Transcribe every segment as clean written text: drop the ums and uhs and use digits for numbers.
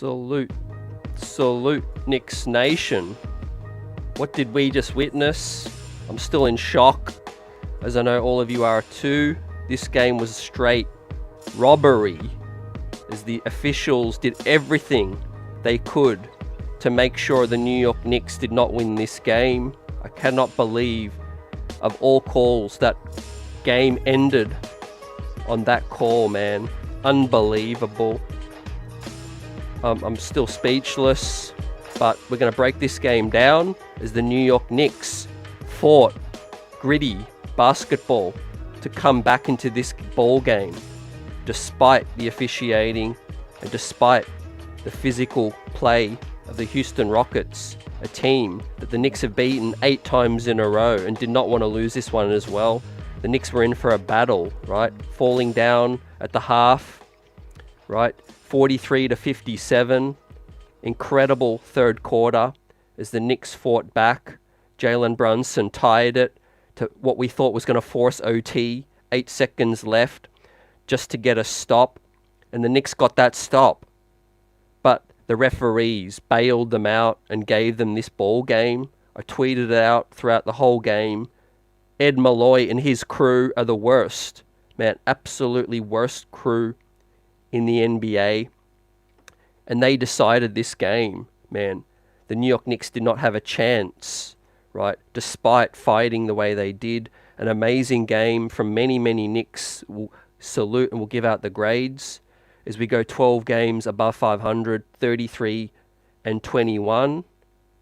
Salute, Knicks Nation. What did we just witness? I'm still in shock, as I know all of you are too. This game was straight robbery, as the officials did everything they could to make sure the New York Knicks did not win this game. I cannot believe, of all calls, that game ended on that call, man. Unbelievable. I'm still speechless, but we're going to break this game down as the New York Knicks fought gritty basketball to come back into this ball game despite the officiating and despite the physical play of the Houston Rockets, a team that the Knicks have beaten 8 times in a row and did not want to lose this one as well. The Knicks were in for a battle, right? Falling down at the half, right? 43-57. Incredible third quarter as the Knicks fought back. Jalen Brunson tied it to what we thought was going to force OT. 8 seconds left just to get a stop. And the Knicks got that stop. But the referees bailed them out and gave them this ball game. I tweeted it out throughout the whole game. Ed Malloy and his crew are the worst. Man, absolutely worst crew in the NBA. And they decided this game, man. The New York Knicks did not have a chance, right? Despite fighting the way they did. An amazing game from many Knicks. We'll salute and we'll give out the grades as we go 12 games above 500, 33-21,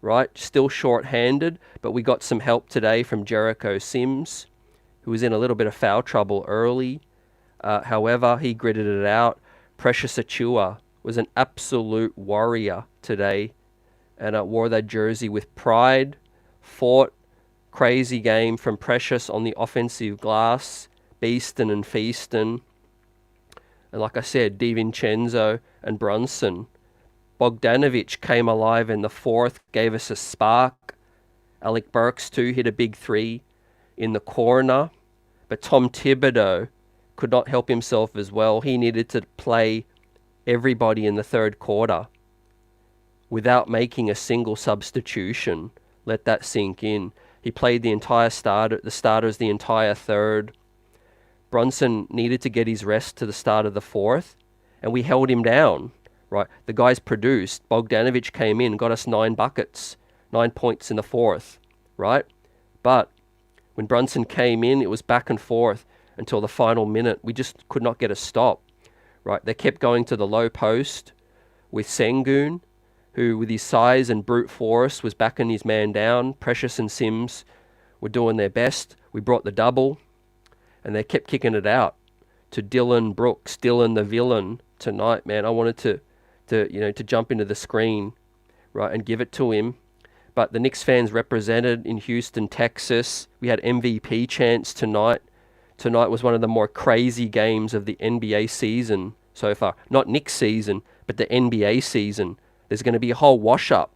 right? Still short-handed, but we got some help today from Jericho Sims, who was in a little bit of foul trouble early. However, he gritted it out. Precious Achiuwa was an absolute warrior today and wore that jersey with pride. Fought. Crazy game from Precious on the offensive glass. Beastin' and feastin'. And like I said, DiVincenzo and Brunson. Bogdanović came alive in the fourth, gave us a spark. Alec Burks too hit a big 3 in the corner. But Tom Thibodeau could not help himself as well. He needed to play everybody in the third quarter without making a single substitution. Let that sink in. He played the starters the entire third. Brunson needed to get his rest to the start of the fourth, and we held him down, right? The guys produced. Bogdanović came in, got us 9 buckets, 9 points in the fourth, right? But when Brunson came in, it was back and forth until the final minute. We just could not get a stop, right? They kept going to the low post with Sengun, who with his size and brute force was backing his man down. Precious and Sims were doing their best. We brought the double, and they kept kicking it out to Dylan Brooks, Dylan the villain tonight, man. I wanted to jump into the screen, right, and give it to him. But the Knicks fans represented in Houston, Texas. We had MVP chants tonight. Tonight was one of the more crazy games of the NBA season so far. Not Knicks season, but the NBA season. There's going to be a whole wash-up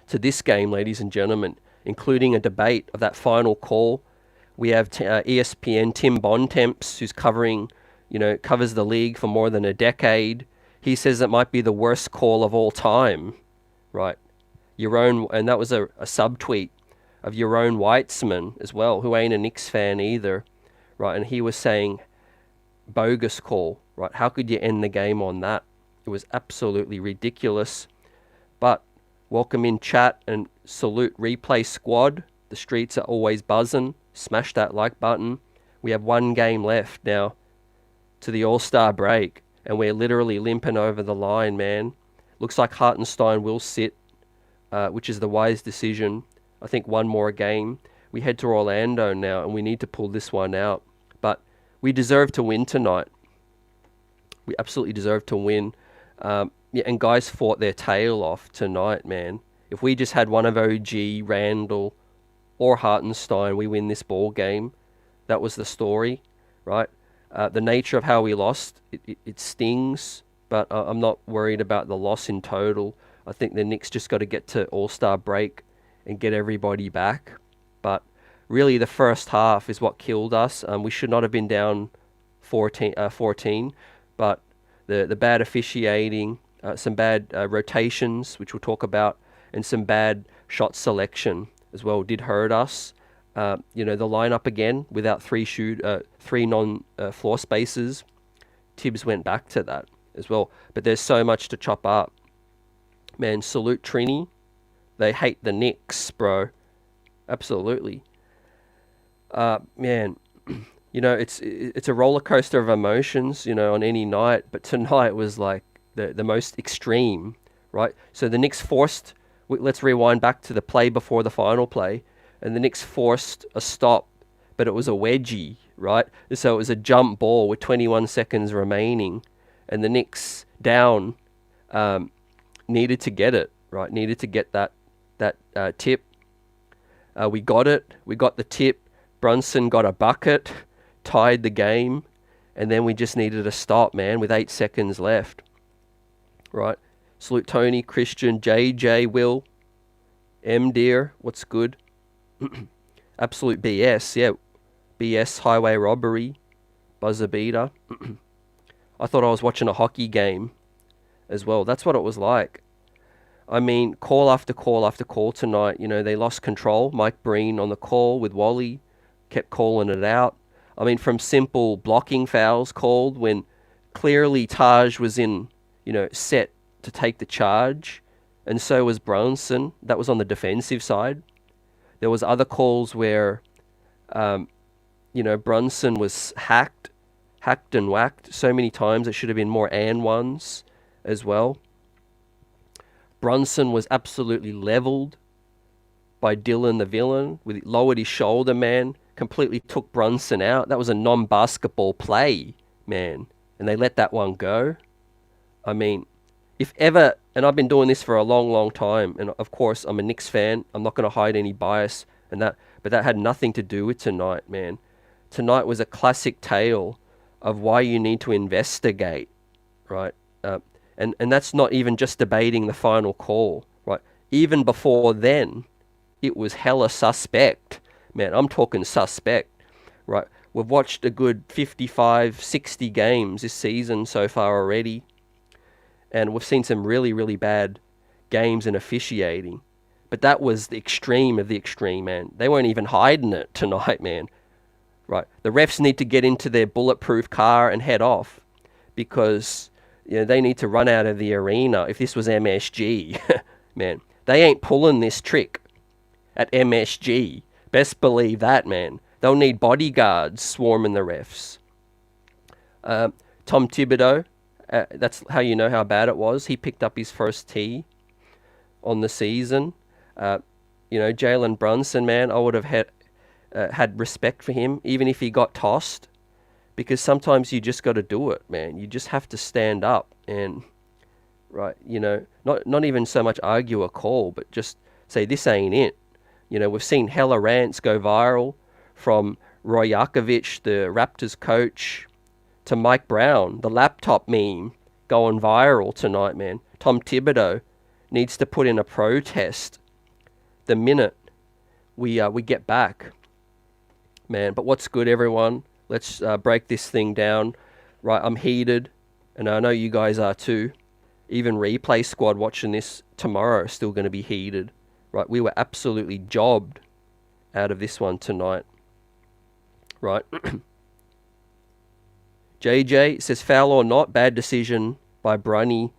to this game, ladies and gentlemen, including a debate of that final call. We have ESPN Tim Bontemps, who's covers the league for more than a decade. He says it might be the worst call of all time, right? And that was a subtweet of Yaron Weitzman as well, who ain't a Knicks fan either, right? And he was saying, bogus call, right? How could you end the game on that? It was absolutely ridiculous. But welcome in chat and salute Replay Squad. The streets are always buzzing. Smash that like button. We have 1 game left now to the All-Star break, and we're literally limping over the line, man. Looks like Hartenstein will sit, which is the wise decision. I think 1 more game. We head to Orlando now, and we need to pull this one out. But we deserve to win tonight. We absolutely deserve to win. And guys fought their tail off tonight, man. If we just had one of OG, Randall, or Hartenstein, we win this ball game. That was the story, right? The nature of how we lost, it stings, but I'm not worried about the loss in total. I think the Knicks just got to get to All-Star break and get everybody back. But really, the first half is what killed us. We should not have been down 14, but the bad officiating, some bad rotations, which we'll talk about, and some bad shot selection as well did hurt us. The lineup again without three non-floor spaces. Tibbs went back to that as well. But there's so much to chop up. Man, salute Trini. They hate the Knicks, bro. Absolutely. Man, it's a roller coaster of emotions, on any night. But tonight was like the most extreme, right? So the Knicks forced. Let's rewind back to the play before the final play, and the Knicks forced a stop, but it was a wedgie, right? So it was a jump ball with 21 seconds remaining, and the Knicks down needed to get it, right? Needed to get that tip. We got it. We got the tip. Brunson got a bucket, tied the game, and then we just needed a stop, man, with 8 seconds left, right? Salute Tony, Christian, JJ, Will, M. Deer, what's good? Absolute BS, yeah. BS, highway robbery, buzzer beater. I thought I was watching a hockey game as well. That's what it was like. I mean, call after call after call tonight. They lost control. Mike Breen on the call with Wally, kept calling it out. I mean, from simple blocking fouls called when clearly Taj was in, set to take the charge, and so was Brunson. That was on the defensive side. There was other calls where, Brunson was hacked and whacked so many times. It should have been more and ones as well. Brunson was absolutely leveled by Dylan the villain. Lowered his shoulder, man. Completely took Brunson out. That was a non-basketball play, man. And they let that one go. I mean, if ever, and I've been doing this for a long, long time, and of course I'm a Knicks fan. I'm not going to hide any bias, but that had nothing to do with tonight, man. Tonight was a classic tale of why you need to investigate, right? And that's not even just debating the final call, right? Even before then, it was hella suspect. Man, I'm talking suspect, right? We've watched a good 55, 60 games this season so far already. And we've seen some really, really bad games in officiating. But that was the extreme of the extreme, man. They weren't even hiding it tonight, man. Right? The refs need to get into their bulletproof car and head off. Because they need to run out of the arena. If this was MSG, man, they ain't pulling this trick at MSG. Best believe that, man. They'll need bodyguards swarming the refs. Tom Thibodeau, that's how you know how bad it was. He picked up his first tee on the season. Jalen Brunson, man, I would have had respect for him, even if he got tossed. Because sometimes you just got to do it, man. You just have to stand up and, right, not even so much argue a call, but just say, this ain't it. We've seen hella rants go viral from Roy Yakovich, the Raptors coach, to Mike Brown, the laptop meme, going viral tonight, man. Tom Thibodeau needs to put in a protest the minute we get back, man. But what's good, everyone? Let's break this thing down. Right, I'm heated, and I know you guys are too. Even replay squad watching this tomorrow are still going to be heated. Right, we were absolutely jobbed out of this one tonight. Right. JJ says, foul or not, bad decision by Brunny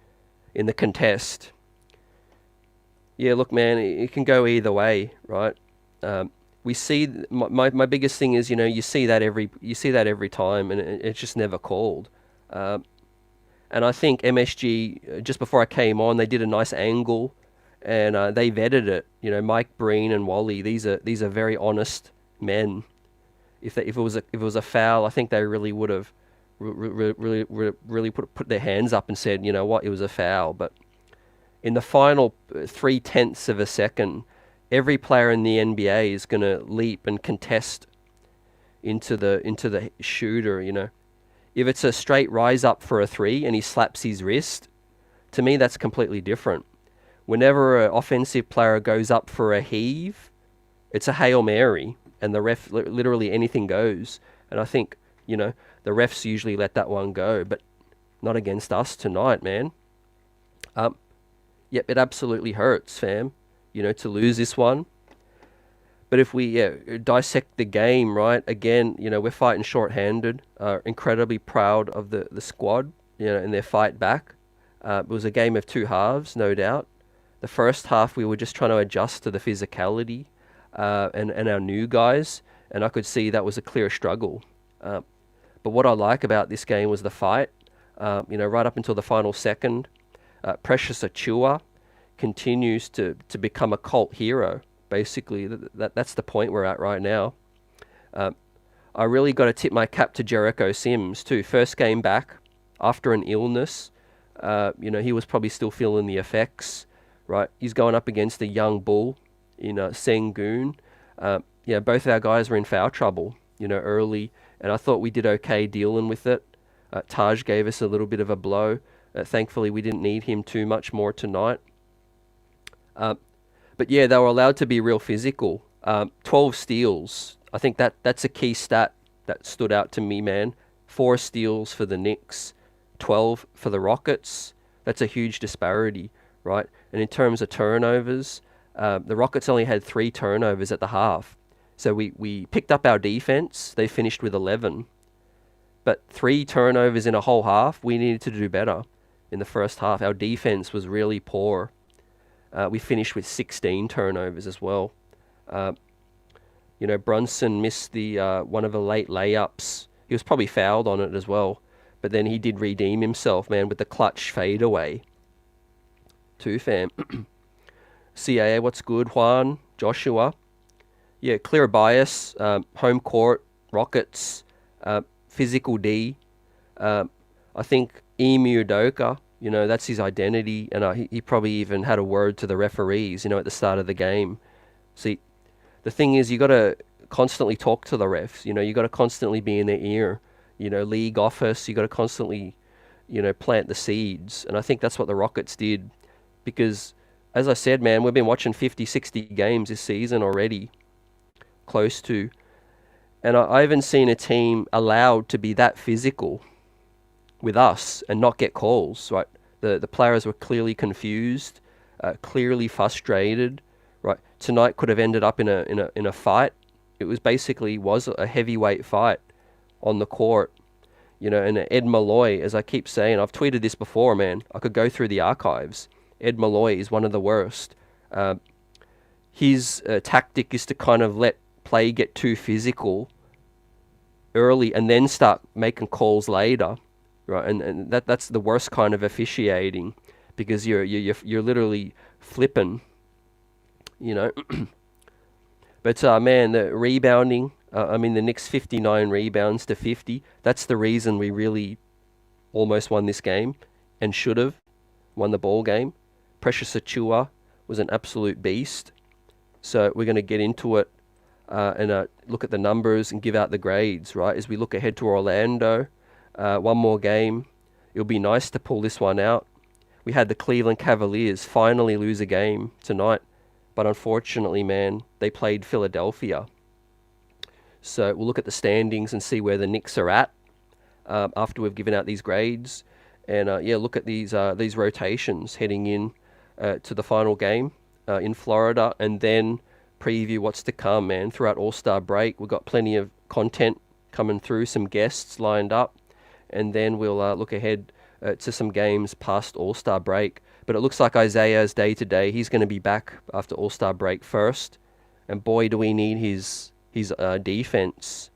in the contest. Yeah, look, man, it can go either way, right? We see my biggest thing is, you see that every time, and it's just never called. And I think MSG, just before I came on, they did a nice angle, and they vetted it. Mike Breen and Wally, these are very honest men. If it was a foul, I think they really would have really put their hands up and said, you know what, it was a foul. But in the final 0.3 of a second, every player in the NBA is going to leap and contest into the shooter. If it's a straight rise up for a three and he slaps his wrist, to me that's completely different. Whenever an offensive player goes up for a heave, it's a Hail Mary, and the ref, literally anything goes. And I think, the refs usually let that one go, but not against us tonight, man. Um, yep, it absolutely hurts, fam, to lose this one. But if we dissect the game, right, again, we're fighting short-handed. Incredibly proud of the squad, in their fight back. It was a game of two halves, no doubt. The first half, we were just trying to adjust to the physicality and our new guys, and I could see that was a clear struggle. But what I like about this game was the fight. Right up until the final second, Precious Achua continues to become a cult hero. Basically, that's the point we're at right now. I really got to tip my cap to Jericho Sims too. First game back after an illness. He was probably still feeling the effects. Right, he's going up against a young bull in Sengun. Both our guys were in foul trouble, early, and I thought we did okay dealing with it. Taj gave us a little bit of a blow. Thankfully, we didn't need him too much more tonight. But yeah, they were allowed to be real physical. 12 steals. I think that's a key stat that stood out to me, man. 4 steals for the Knicks, 12 for the Rockets. That's a huge disparity, right? And in terms of turnovers, the Rockets only had 3 turnovers at the half. So we picked up our defense. They finished with 11. But 3 turnovers in a whole half, we needed to do better in the first half. Our defense was really poor. We finished with 16 turnovers as well. Brunson missed the one of the late layups. He was probably fouled on it as well. But then he did redeem himself, man, with the clutch fadeaway. Too, fam. CAA, what's good? Juan, Joshua. Yeah, clear bias. Home court, Rockets, physical D. I think Emu Udoka, that's his identity. And he probably even had a word to the referees, at the start of the game. See, the thing is, you got to constantly talk to the refs. You got to constantly be in their ear. League office, you got to constantly, plant the seeds. And I think that's what the Rockets did. Because, as I said, man, we've been watching 50, 60 games this season already. Close to. And I haven't seen a team allowed to be that physical with us and not get calls, right? The players were clearly confused, clearly frustrated, right? Tonight could have ended up in a fight. It was a heavyweight fight on the court. And Ed Malloy, as I keep saying, I've tweeted this before, man. I could go through the archives. Ed Malloy is one of the worst. His tactic is to kind of let play get too physical early and then start making calls later, right? And that's the worst kind of officiating, because you're literally flipping, But man, the rebounding. The Knicks 59 rebounds to 50. That's the reason we really almost won this game and should have won the ball game. Precious Achua was an absolute beast. So we're going to get into it and look at the numbers and give out the grades, right? As we look ahead to Orlando, one more game. It'll be nice to pull this one out. We had the Cleveland Cavaliers finally lose a game tonight, but unfortunately, man, they played Philadelphia. So we'll look at the standings and see where the Knicks are at after we've given out these grades. And look at these rotations heading in to the final game in Florida, and then preview what's to come, man. Throughout All-Star break, we've got plenty of content coming through, some guests lined up, and then we'll look ahead to some games past All-Star break. But it looks like Isaiah's day-to-day. He's going to be back after All-Star break first. And boy, do we need his defense,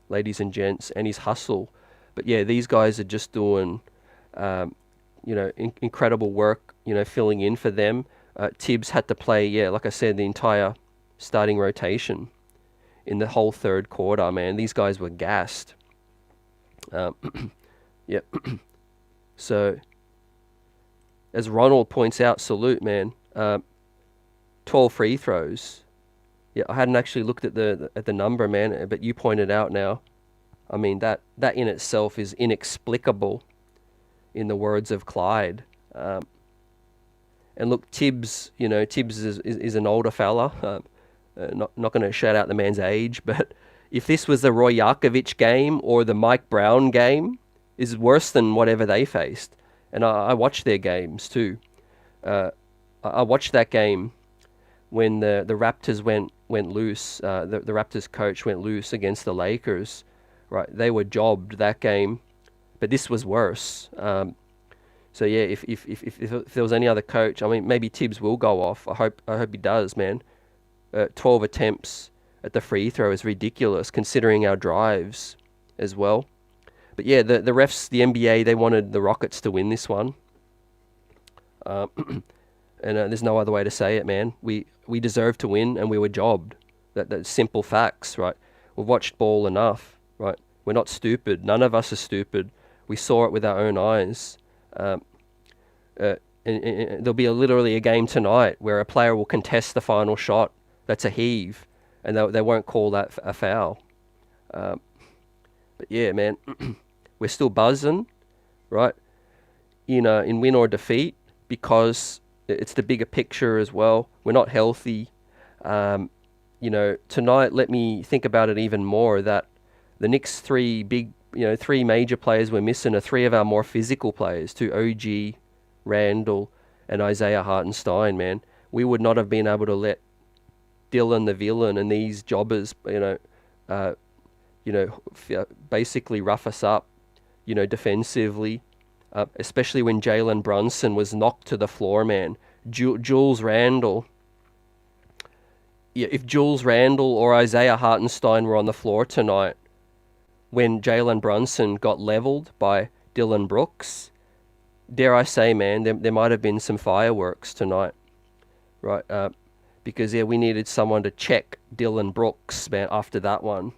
ladies and gents, and his hustle. But yeah, these guys are just doing, incredible work, filling in for them. Tibbs had to play, like I said, the entire starting rotation in the whole third quarter, man. These guys were gassed. Yep. So, as Ronald points out, salute, man. 12 free throws. Yeah, I hadn't actually looked at the number, man, but you pointed out now. I mean, that in itself is inexplicable, in the words of Clyde. And look, Tibbs, Tibbs is an older fella. Not going to shout out the man's age, but if this was the Roy Yarkovich game or the Mike Brown game, is worse than whatever they faced. and I watched their games too. I watched that game when the Raptors went loose. The Raptors coach went loose against the Lakers. Right, they were jobbed that game, but this was worse. So yeah, if there was any other coach, I mean, maybe Tibbs will go off. I hope he does, man. 12 attempts at the free throw is ridiculous considering our drives as well. But yeah, the refs, the NBA, they wanted the Rockets to win this one. And there's no other way to say it, man. We deserved to win, and we were jobbed. That's simple facts, right? We've watched ball enough, right? We're not stupid. None of us are stupid. We saw it with our own eyes. And there'll be literally a game tonight where a player will contest the final shot. That's a heave, and they won't call that a foul. But yeah, man, we're still buzzing, right? In win or defeat, because it's the bigger picture as well. We're not healthy. Tonight, let me think about it even more, that the Knicks' three major players we're missing are three of our more physical players, to OG, Randall, and Isaiah Hartenstein, man. We would not have been able to let Dylan the villain and these jobbers, basically rough us up, defensively. Especially when Jalen Brunson was knocked to the floor, man. Jules Randle. Yeah, if Jules Randle or Isaiah Hartenstein were on the floor tonight when Jalen Brunson got leveled by Dylan Brooks, dare I say, man, there might have been some fireworks tonight, right? Because we needed someone to check Dylan Brooks, man, after that one.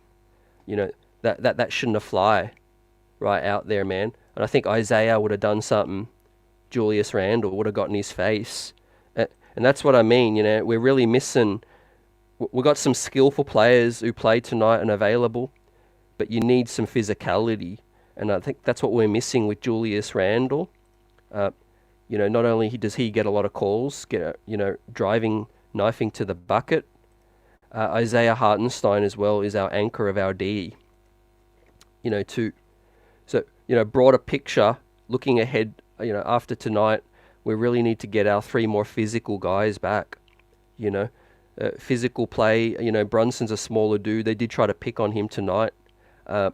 That shouldn't have fly right out there, man. And I think Isaiah would have done something. Julius Randle would have gotten his face. And that's what I mean, we're really missing. We've got some skillful players who play tonight and available, but you need some physicality. And I think that's what we're missing with Julius Randle. Not only does he get a lot of calls, driving, knifing to the bucket, Isaiah Hartenstein as well is our anchor of our D. Too. So, broader picture, looking ahead, after tonight, we really need to get our three more physical guys back. Physical play, Brunson's a smaller dude. They did try to pick on him tonight. But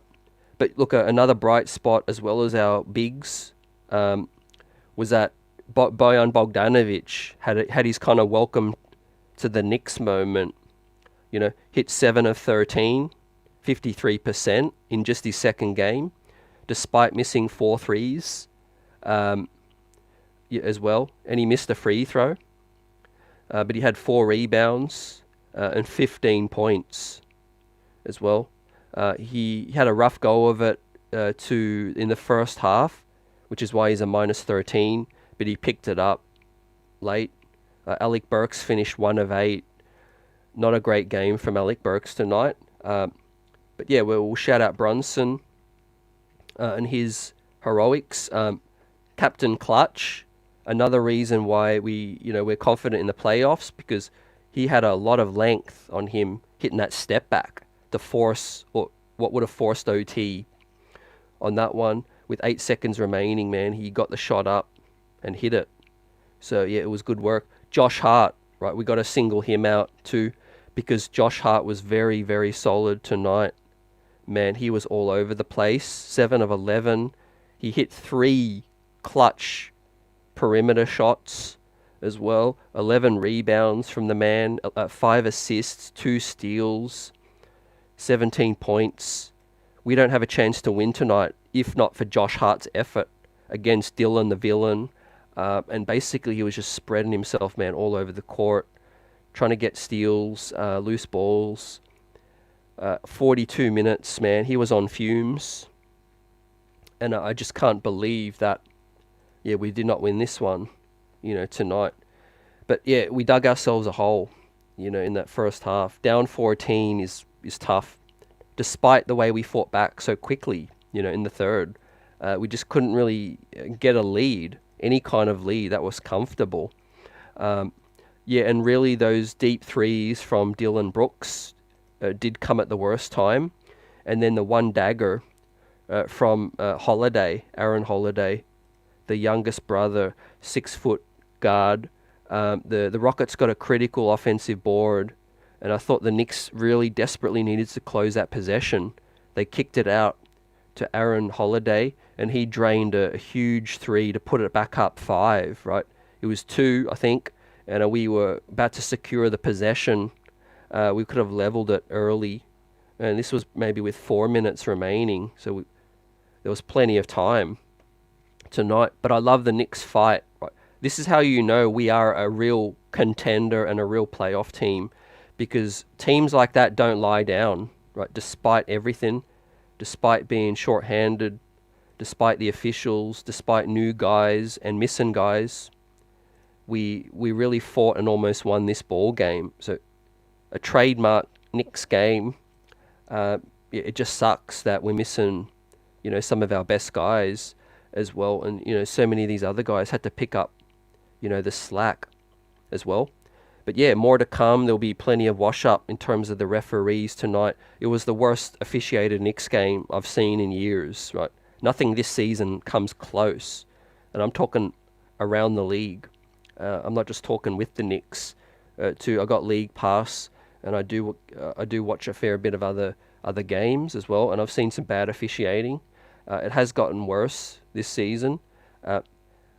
look, another bright spot as well as our bigs was that Bojan Bogdanović had his kind of welcome to the Knicks moment. Hit 7 of 13, 53% in just his second game, despite missing 4 threes as well. And he missed a free throw. But he had 4 rebounds and 15 points as well. He had a rough go of it in the first half, which is why he's a minus 13, but he picked it up late. Alec Burks finished 1 of 8. Not a great game from Alec Burks tonight. But yeah, we'll shout out Brunson and his heroics. Captain Clutch, another reason why we're confident in the playoffs, because he had a lot of length on him hitting that step back to force, or what would have forced OT on that one. With 8 seconds remaining, man, he got the shot up and hit it. So yeah, it was good work. Josh Hart, right, we got to single him out too, because Josh Hart was very, very solid tonight. Man, he was all over the place. 7 of 11. He hit 3 clutch perimeter shots as well. 11 rebounds from the man. 5 assists, 2 steals, 17 points. We don't have a chance to win tonight if not for Josh Hart's effort against Dylan the villain. And basically he was just spreading himself, man, all over the court, trying to get steals, loose balls. 42 minutes, man. He was on fumes. And I just can't believe that, we did not win this one, tonight. But yeah, we dug ourselves a hole, in that first half. Down 14 is tough, despite the way we fought back so quickly, in the third. We just couldn't really get a lead, any kind of lead that was comfortable. And really those deep threes from Dylan Brooks did come at the worst time. And then the one dagger from Aaron Holiday, the youngest brother, 6 foot guard. The Rockets got a critical offensive board, and I thought the Knicks really desperately needed to close that possession. They kicked it out to Aaron Holiday, and he drained a huge three to put it back up 5, right? It was 2, I think, and we were about to secure the possession. We could have leveled it early, and this was maybe with 4 minutes remaining, so there was plenty of time tonight. But I love the Knicks fight. Right? This is how you know we are a real contender and a real playoff team, because teams like that don't lie down, right? Despite everything, despite being short-handed, despite the officials, despite new guys and missing guys, we really fought and almost won this ball game. So a trademark Knicks game. It just sucks that we're missing, some of our best guys as well, and so many of these other guys had to pick up, the slack as well. But yeah, more to come. There'll be plenty of wash up in terms of the referees tonight. It was the worst officiated Knicks game I've seen in years. Right, nothing this season comes close, and I'm talking around the league. I'm not just talking with the Knicks. I got League Pass, and I do watch a fair bit of other games as well, and I've seen some bad officiating. It has gotten worse this season.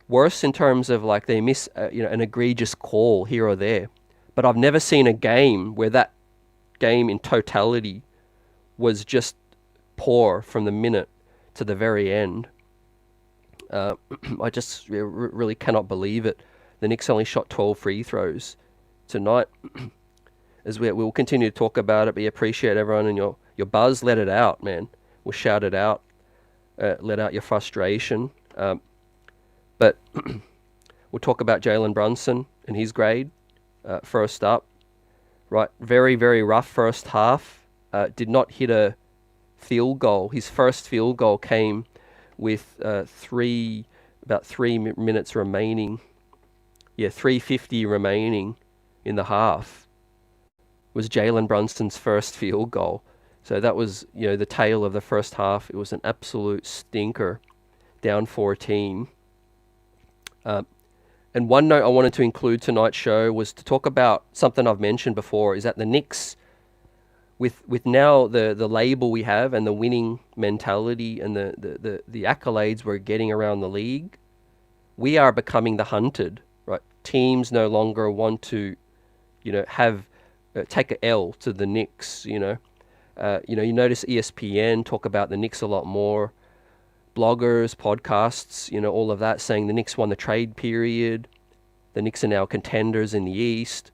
Worse in terms of like they miss an egregious call here or there, but I've never seen a game where that game in totality was just poor from the minute to the very end. I just really cannot believe it. The Knicks only shot 12 free throws tonight. As we'll continue to talk about it, but appreciate everyone and your buzz. Let it out, man. We'll shout it out. Let out your frustration. But we'll talk about Jalen Brunson and his grade first up. Right, very, very rough first half. Did not hit a field goal. His first field goal came with about 3 minutes remaining. 3:50 remaining in the half was Jalen Brunson's first field goal. So that was, the tail of the first half. It was an absolute stinker, down 14. And one note I wanted to include tonight's show was to talk about something I've mentioned before, is that the Knicks, with now the label we have and the winning mentality and the accolades we're getting around the league, we are becoming the hunted, right? Teams no longer want to, take an L to the Knicks, you notice ESPN talk about the Knicks a lot more. Bloggers, podcasts, all of that, saying the Knicks won the trade period. The Knicks are now contenders in the East.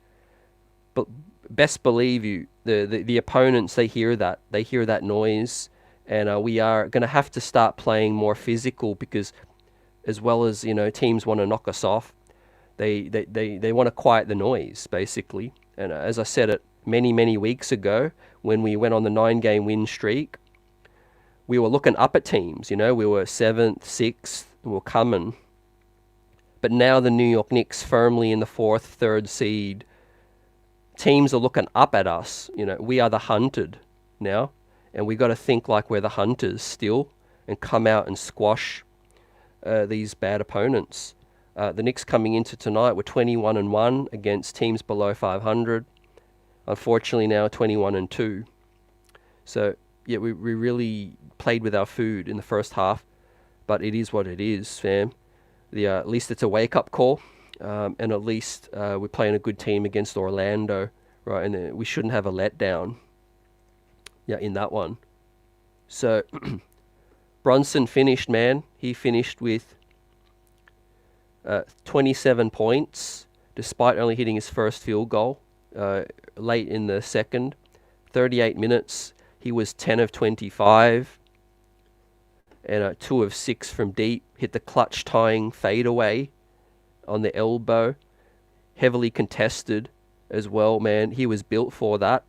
But best believe the opponents, they hear that noise, and we are going to have to start playing more physical, because as well as teams want to knock us off, they want to quiet the noise basically. And as I said it many weeks ago, when we went on the 9-game win streak, we were looking up at teams, we were 7th, 6th, we were coming. But now the New York Knicks firmly in the 4th, 3rd seed. Teams are looking up at us, we are the hunted now, and we got to think like we're the hunters still and come out and squash these bad opponents. The Knicks coming into tonight were 21-1 against teams below 500. Unfortunately now 21-2. So yeah, we really played with our food in the first half, but it is what it is, fam. At least it's a wake-up call, and at least we're playing a good team against Orlando, right? And we shouldn't have a letdown, in that one. So Brunson finished, man. He finished with 27 points, despite only hitting his first field goal late in the second. 38 minutes. He was 10 of 25 and 2 of 6 from deep. Hit the clutch tying fadeaway on the elbow. Heavily contested as well, man. He was built for that.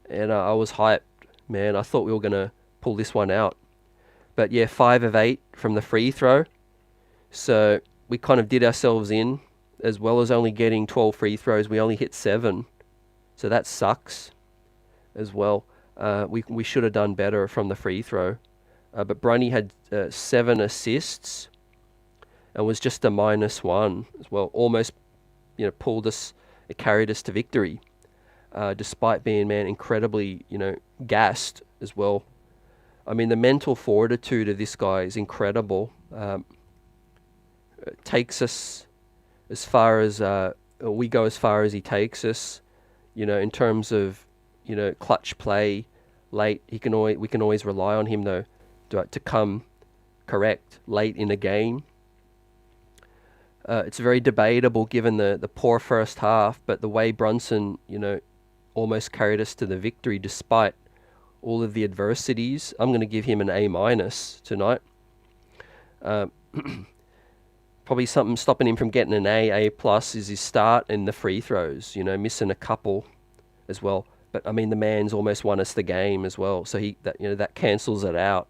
And I was hyped, man. I thought we were going to pull this one out. But yeah, 5 of 8 from the free throw. So we kind of did ourselves in. As well as only getting 12 free throws, we only hit 7. So that sucks as well. We should have done better from the free throw. But Brunny had 7 assists. and was just a -1 as well. Almost, it carried us to victory, despite being, man, incredibly, gassed as well. I mean, the mental fortitude of this guy is incredible. It takes us as far as we go as far as he takes us, in terms of, clutch play late. We can always rely on him though to come correct late in a game. It's very debatable given the poor first half, but the way Brunson, almost carried us to the victory despite all of the adversities, I'm going to give him an A- tonight. Probably something stopping him from getting an A+ is his start and the free throws, missing a couple as well. But I mean, the man's almost won us the game as well, so that cancels it out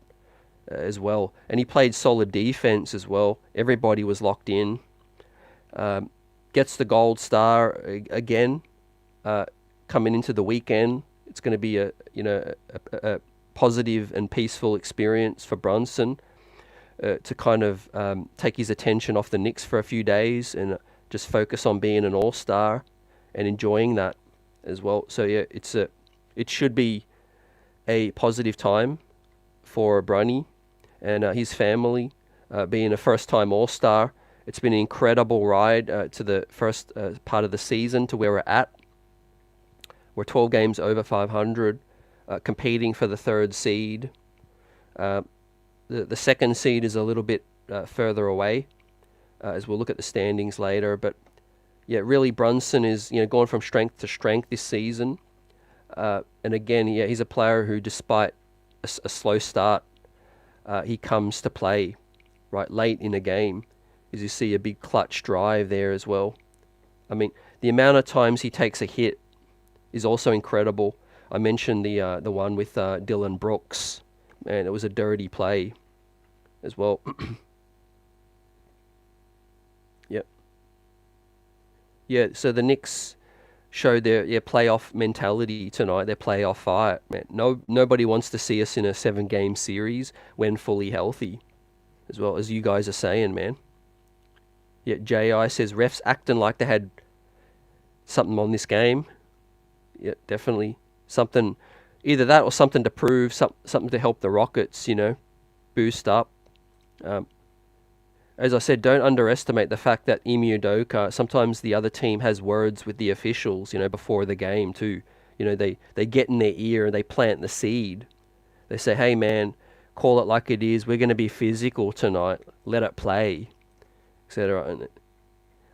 as well. And he played solid defense as well. Everybody was locked in. Gets the gold star again coming into the weekend. It's going to be a positive and peaceful experience for Brunson to kind of take his attention off the Knicks for a few days and just focus on being an all-star and enjoying that as well. So yeah, it should be a positive time for Brunny and his family, being a first-time all-star. It's been an incredible ride to the first part of the season to where we're at. We're 12 games over 500, competing for the third seed. The second seed is a little bit further away, as we'll look at the standings later. But yeah, really Brunson is going from strength to strength this season. And again, yeah, he's a player who, despite a slow start, he comes to play right late in a game. As you see, a big clutch drive there as well. I mean, the amount of times he takes a hit is also incredible. I mentioned the one with Dylan Brooks, and it was a dirty play as well. Yep. Yeah, so the Knicks showed their playoff mentality tonight, their playoff fight. Man, nobody wants to see us in a 7-game series when fully healthy, as well as you guys are saying, man. Yeah, J.I. says refs acting like they had something on this game. Yeah, definitely something, either that or something to prove, something to help the Rockets, boost up. As I said, don't underestimate the fact that Ime Udoka, sometimes the other team has words with the officials, before the game too. They get in their ear and they plant the seed. They say, hey man, call it like it is. We're going to be physical tonight. Let it play, etc. And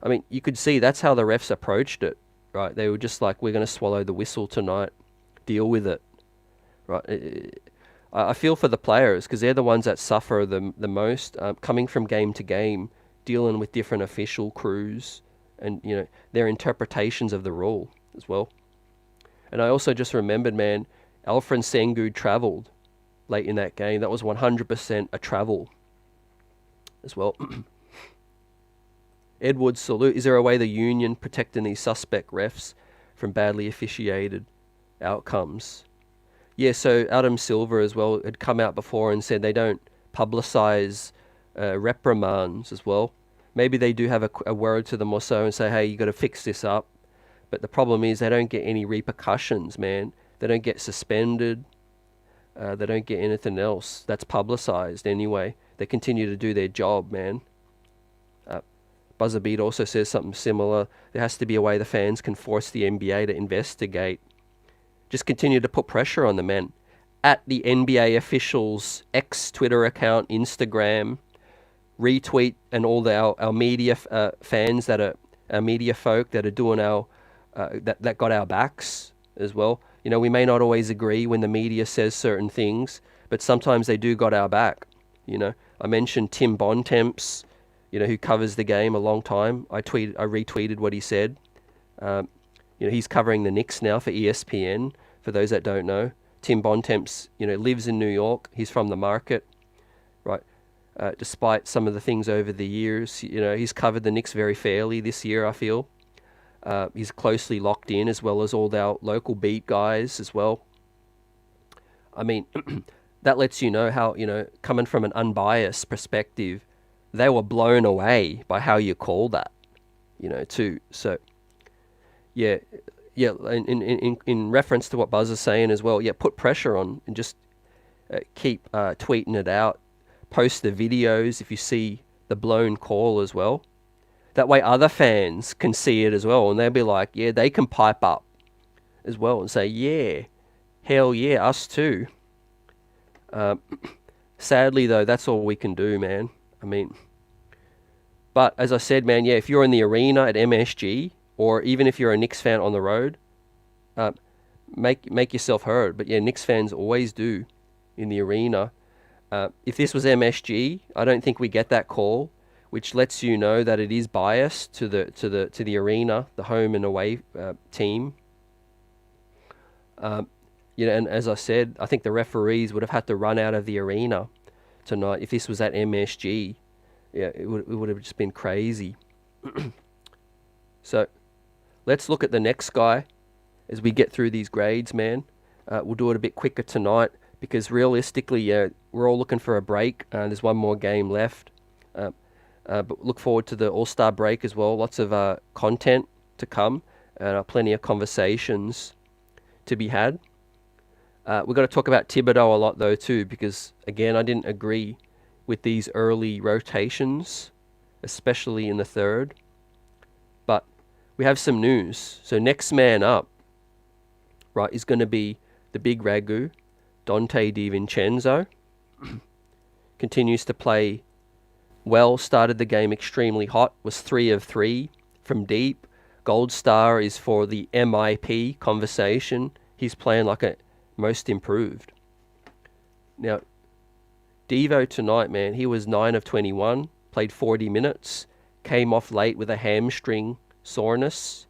I mean, you could see that's how the refs approached it, right? They were just like, we're going to swallow the whistle tonight. Deal with it, right? I feel for the players because they're the ones that suffer the most, coming from game to game, dealing with different official crews and, their interpretations of the rule as well. And I also just remembered, man, Alfred Sengun travelled late in that game. That was 100% a travel as well. Edwards salute. Is there a way the union protecting these suspect refs from badly officiated outcomes? Yeah, so Adam Silver as well had come out before and said they don't publicise reprimands as well. Maybe they do have a word to them or so and say, hey, you got to fix this up. But the problem is they don't get any repercussions, man. They don't get suspended. They don't get anything else that's publicised anyway. They continue to do their job, man. Buzzerbeat also says something similar. There has to be a way the fans can force the NBA to investigate. Just continue to put pressure on the men. At the NBA officials' Twitter account, Instagram, retweet, and all our media fans that are our media folk that are doing that got our backs as well. We may not always agree when the media says certain things, but sometimes they do got our back. I mentioned Tim Bontemps, who covers the game a long time. I retweeted what he said. He's covering the Knicks now for ESPN, for those that don't know. Tim Bontemps, lives in New York. He's from the market, right? Despite some of the things over the years, he's covered the Knicks very fairly this year, I feel. He's closely locked in, as well as all our local beat guys as well. I mean, that lets you know how, coming from an unbiased perspective, they were blown away by how you call that, too. So, yeah, yeah. In reference to what Buzz is saying as well, yeah, put pressure on and just keep tweeting it out. Post the videos if you see the blown call as well. That way other fans can see it as well, and they'll be like, yeah, they can pipe up as well and say, yeah, hell yeah, us too. Sadly, though, that's all we can do, man. I mean, but as I said, man, yeah, if you're in the arena at MSG, or even if you're a Knicks fan on the road, make yourself heard. But yeah, Knicks fans always do in the arena. If this was MSG, I don't think we get that call, which lets you know that it is biased to the arena, the home and away team. And as I said, I think the referees would have had to run out of the arena tonight if this was at MSG. Yeah, it would have just been crazy. So, let's look at the next guy as we get through these grades, man. We'll do it a bit quicker tonight because realistically, yeah, we're all looking for a break. There's one more game left. But look forward to the All-Star break as well. Lots of content to come and plenty of conversations to be had. We've got to talk about Thibodeau a lot, though, too, because, again, I didn't agree with these early rotations, especially in the third. But we have some news. So next man up, right, is going to be the big Ragu, Dante DiVincenzo. Continues to play well, started the game extremely hot, was 3 of 3 from deep. Gold star is for the MIP conversation. He's playing like a most improved. Now, Devo tonight, man, he was 9 of 21, played 40 minutes, came off late with a hamstring soreness.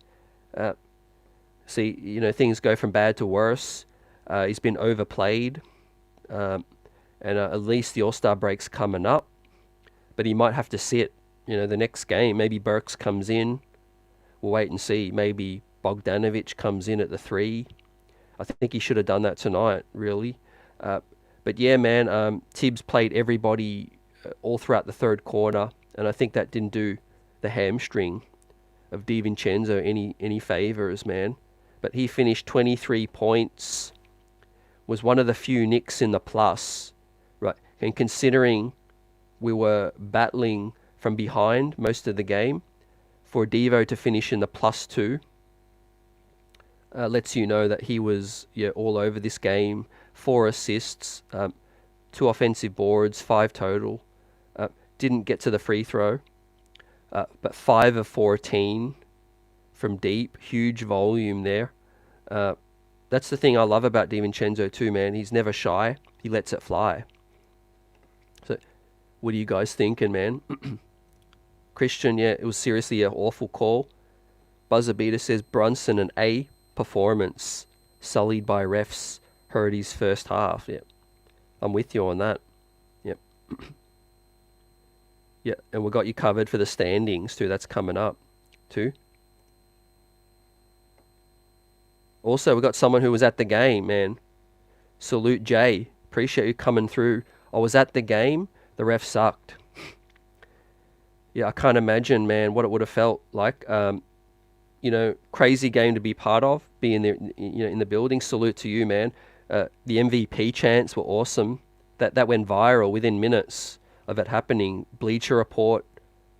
Things go from bad to worse. He's been overplayed, and at least the All-Star break's coming up, but he might have to sit, the next game. Maybe Burks comes in. We'll wait and see. Maybe Bogdanović comes in at the 3. I think he should have done that tonight, really. But yeah, man, Tibbs played everybody all throughout the third quarter, and I think that didn't do the hamstring of DiVincenzo any favors, man. But he finished 23 points, was one of the few Knicks in the plus, right? And considering we were battling from behind most of the game, for Devo to finish in the +2 lets you know that he was all over this game. 4 assists, 2 offensive boards, 5 total. Didn't get to the free throw, but 5 of 14 from deep. Huge volume there. That's the thing I love about DiVincenzo too, man. He's never shy. He lets it fly. So, what are you guys thinking, man? Christian, yeah, it was seriously an awful call. Buzzer Beater says Brunson an A performance, sullied by refs, hurt his first half. Yeah, I'm with you on that. Yep. Yeah, and we got you covered for the standings too. That's coming up too. Also, we got someone who was at the game, man. Salute Jay. Appreciate you coming through. I was at the game. The ref sucked. Yeah, I can't imagine, man, what it would have felt like. Crazy game to be part of, being there, in the building. Salute to you, man. The MVP chants were awesome. That went viral within minutes of it happening. Bleacher Report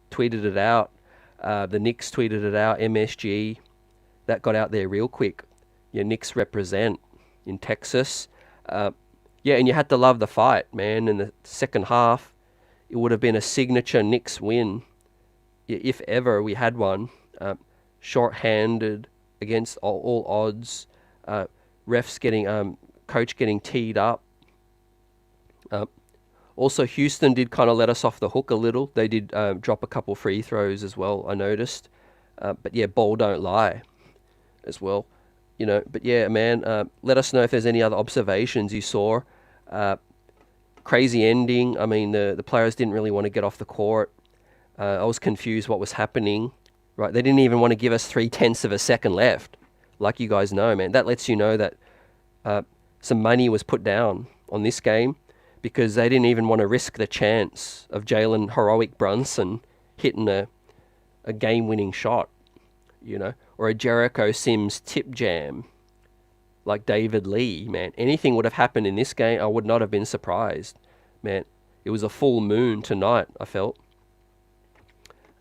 tweeted it out. The Knicks tweeted it out. MSG. That got out there real quick. Yeah, Knicks represent in Texas. And you had to love the fight, man. In the second half, it would have been a signature Knicks win, if ever we had one. Short-handed against all odds. Refs getting, coach getting teed up. Also, Houston did kind of let us off the hook a little. They did drop a couple free throws as well, I noticed. But yeah, ball don't lie as well. But yeah, man, let us know if there's any other observations you saw. Crazy ending. I mean, the players didn't really want to get off the court. I was confused what was happening. Right, they didn't even want to give us 0.3 of a second left. Like you guys know, man, that lets you know that some money was put down on this game. because they didn't even want to risk the chance of Jalen heroic Brunson hitting a game-winning shot, or a Jericho Sims tip jam like David Lee, man. Anything would have happened in this game. I would not have been surprised, man. It was a full moon tonight, I felt.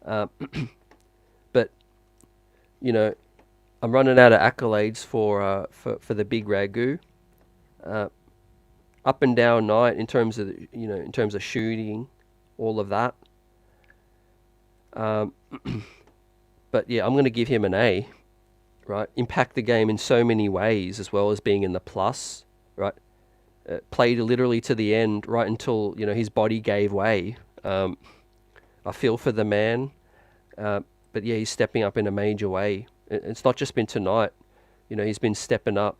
But, I'm running out of accolades for the big Ragu. Up and down night in terms of shooting, all of that. But yeah, I'm going to give him an A. Right, impact the game in so many ways, as well as being in the plus. Right, played literally to the end, right until his body gave way. I feel for the man, but yeah, he's stepping up in a major way. It's not just been tonight. He's been stepping up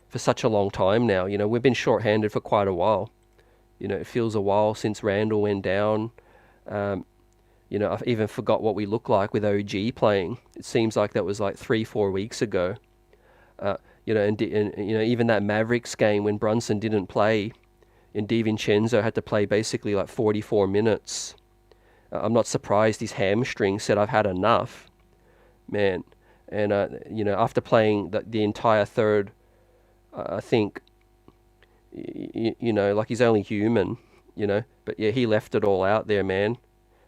for such a long time now. We've been short-handed for quite a while. It feels a while since Randall went down. I even forgot what we look like with OG playing. It seems like that was like 3-4 weeks ago. And even that Mavericks game when Brunson didn't play, and DiVincenzo had to play basically like 44 minutes. I'm not surprised his hamstring said, "I've had enough," man. And after playing the entire third, I think, like he's only human, But yeah, he left it all out there, man.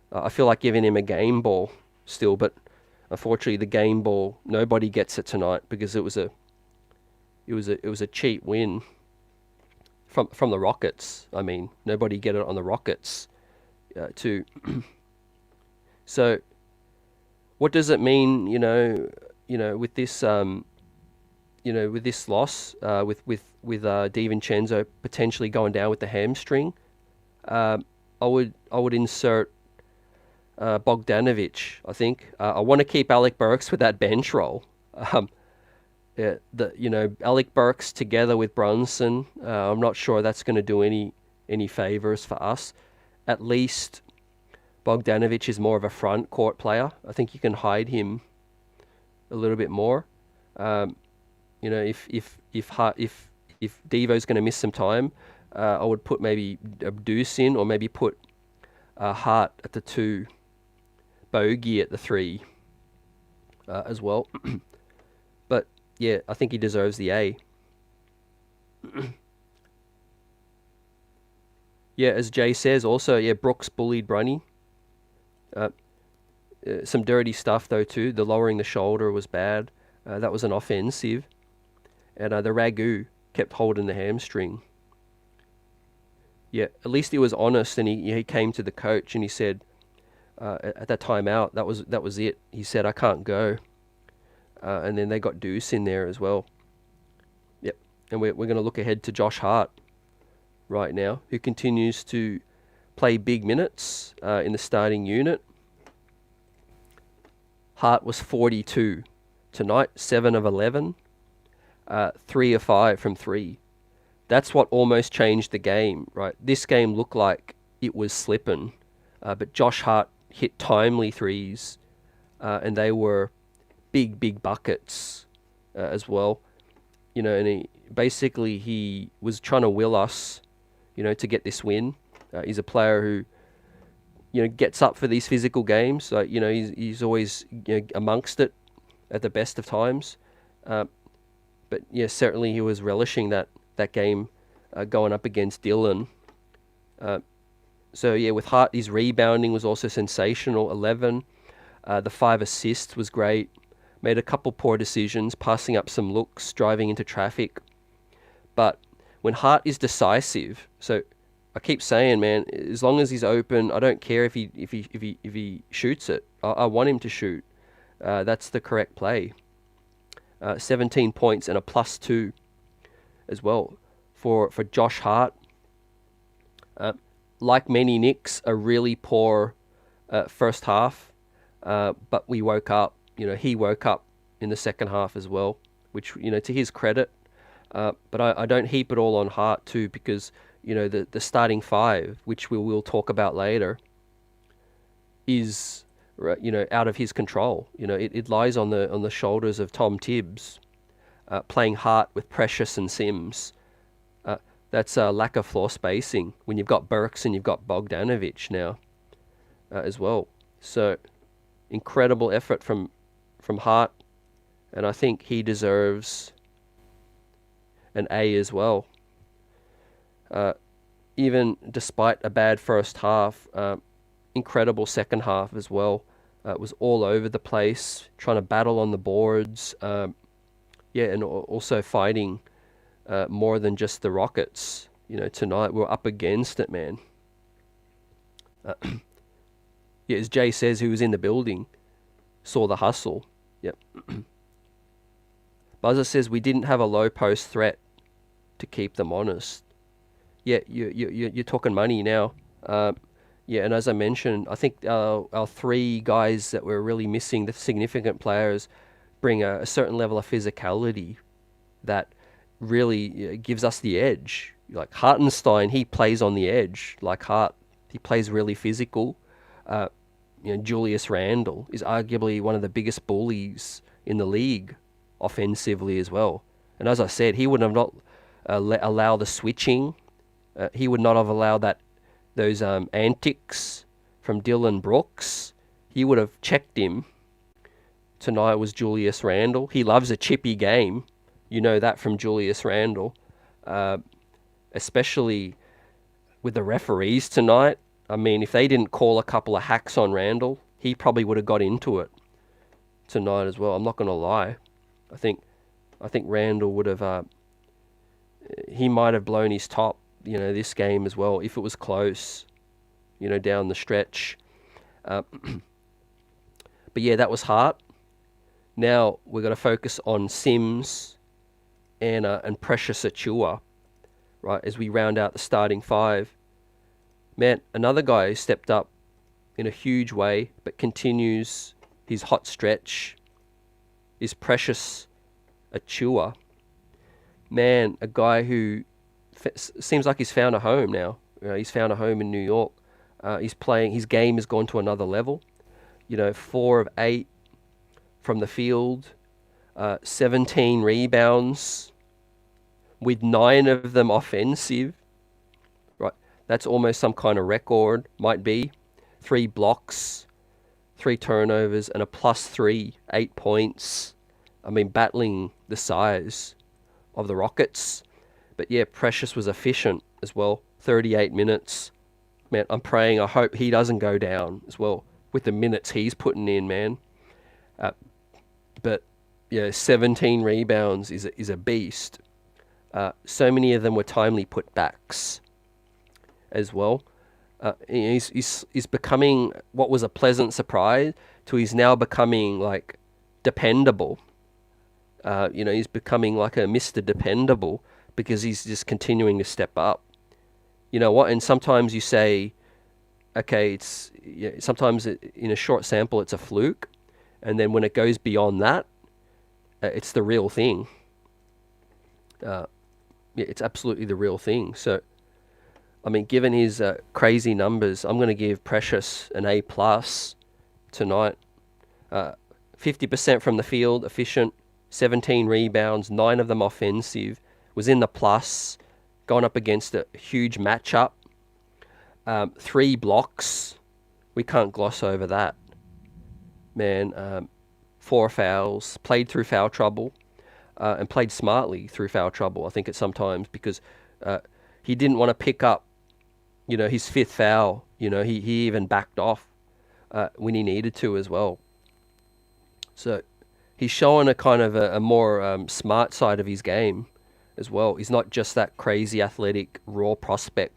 I feel like giving him a game ball still, but unfortunately the game ball, nobody gets it tonight because it was a cheap win from the Rockets. I mean, nobody get it on the Rockets too. So what does it mean, with this with this loss, with DiVincenzo potentially going down with the hamstring? I would insert Bogdanović, I think. I want to keep Alec Burks with that bench role. Alec Burks together with Brunson, I'm not sure that's going to do any favors for us. At least Bogdanović is more of a front court player. I think you can hide him a little bit more. If Devo's going to miss some time, I would put maybe Deuce in, or maybe put Hart at the 2. Bogey at the 3 as well. But yeah, I think he deserves the A. Yeah, as Jay says also, yeah, Brooks bullied Brunny. Some dirty stuff though too. The lowering the shoulder was bad. That was an offensive. And the Ragu kept holding the hamstring. Yeah, at least he was honest, and he came to the coach and he said, at that timeout, that was it. He said, "I can't go," and then they got Deuce in there as well. Yep, and we're going to look ahead to Josh Hart right now, who continues to play big minutes in the starting unit. Hart was 42 tonight, 7 of 11, 3 of 5 from 3. That's what almost changed the game, right? This game looked like it was slipping, but Josh Hart hit timely threes, and they were big buckets as well. And he was trying to will us, to get this win. He's a player who, gets up for these physical games. So, he's always amongst it at the best of times. But yeah, certainly he was relishing that game going up against Dylan. So yeah, with Hart, his rebounding was also sensational, 11. The 5 assists was great. Made a couple poor decisions, passing up some looks, driving into traffic. But when Hart is decisive, so I keep saying, man, as long as he's open, I don't care if he shoots it. I want him to shoot. That's the correct play. 17 points and a +2 as well for Josh Hart. Like many Knicks, a really poor first half, but we woke up. He woke up in the second half as well, which, to his credit. But I don't heap it all on Hart too, because, the starting 5, which we will talk about later, is, out of his control. It lies on the shoulders of Tom Tibbs, playing Hart with Precious and Sims. That's a lack of floor spacing when you've got Burks and you've got Bogdanović now as well. So incredible effort from Hart, and I think he deserves an A as well. Even despite a bad first half, incredible second half as well. It was all over the place, trying to battle on the boards. And also fighting more than just the Rockets. Tonight we're up against it, man. As Jay says, who was in the building, saw the hustle. Yep. Buzzer says we didn't have a low post threat to keep them honest. Yeah, you're talking money now. And as I mentioned, I think our three guys that we're really missing, the significant players, bring a certain level of physicality that really gives us the edge. Like Hartenstein, he plays on the edge like Hart. He plays really physical. Julius Randle is arguably one of the biggest bullies in the league offensively as well. And as I said, he would have not allowed the switching. He would not have allowed those antics from Dylan Brooks. He would have checked him. Tonight was Julius Randle. He loves a chippy game. You know that from Julius Randle. Especially with the referees tonight. I mean, if they didn't call a couple of hacks on Randle, he probably would have got into it tonight as well. I'm not going to lie. I think Randle would have... he might have blown his top, this game as well, if it was close, down the stretch. But yeah, that was Hart. Now we're going to focus on Sims and Precious Achiuwa, right, as we round out the starting five. Man, another guy who stepped up in a huge way, but continues his hot stretch, is Precious Achiuwa. Man, a guy who seems like he's found a home now. He's found a home in New York. He's playing. His game has gone to another level. 4 of 8 from the field, 17 rebounds, with 9 of them offensive. Right, that's almost some kind of record. Might be 3 blocks, 3 turnovers, and a +3, 8 points. I mean, battling the size of the Rockets. But yeah, Precious was efficient as well. 38 minutes. Man, I'm praying, I hope he doesn't go down as well with the minutes he's putting in, man. But yeah, 17 rebounds is a beast. So many of them were timely putbacks as well. He's becoming what was a pleasant surprise to he's now becoming like dependable. He's becoming like a Mr. Dependable because he's just continuing to step up. You know what? And sometimes you say, okay, sometimes in a short sample it's a fluke, and then when it goes beyond that, it's the real thing. It's absolutely the real thing. So, I mean, given his crazy numbers, I'm going to give Precious an A+ tonight. 50% from the field, efficient, 17 rebounds, 9 of them offensive, was in the plus, gone up against a huge matchup. 3 blocks, we can't gloss over that. Man, 4 fouls, played through foul trouble, and played smartly through foul trouble, I think at sometimes, because he didn't want to pick up, his 5th foul. He even backed off when he needed to as well. So he's showing a kind of a more smart side of his game as well. He's not just that crazy athletic raw prospect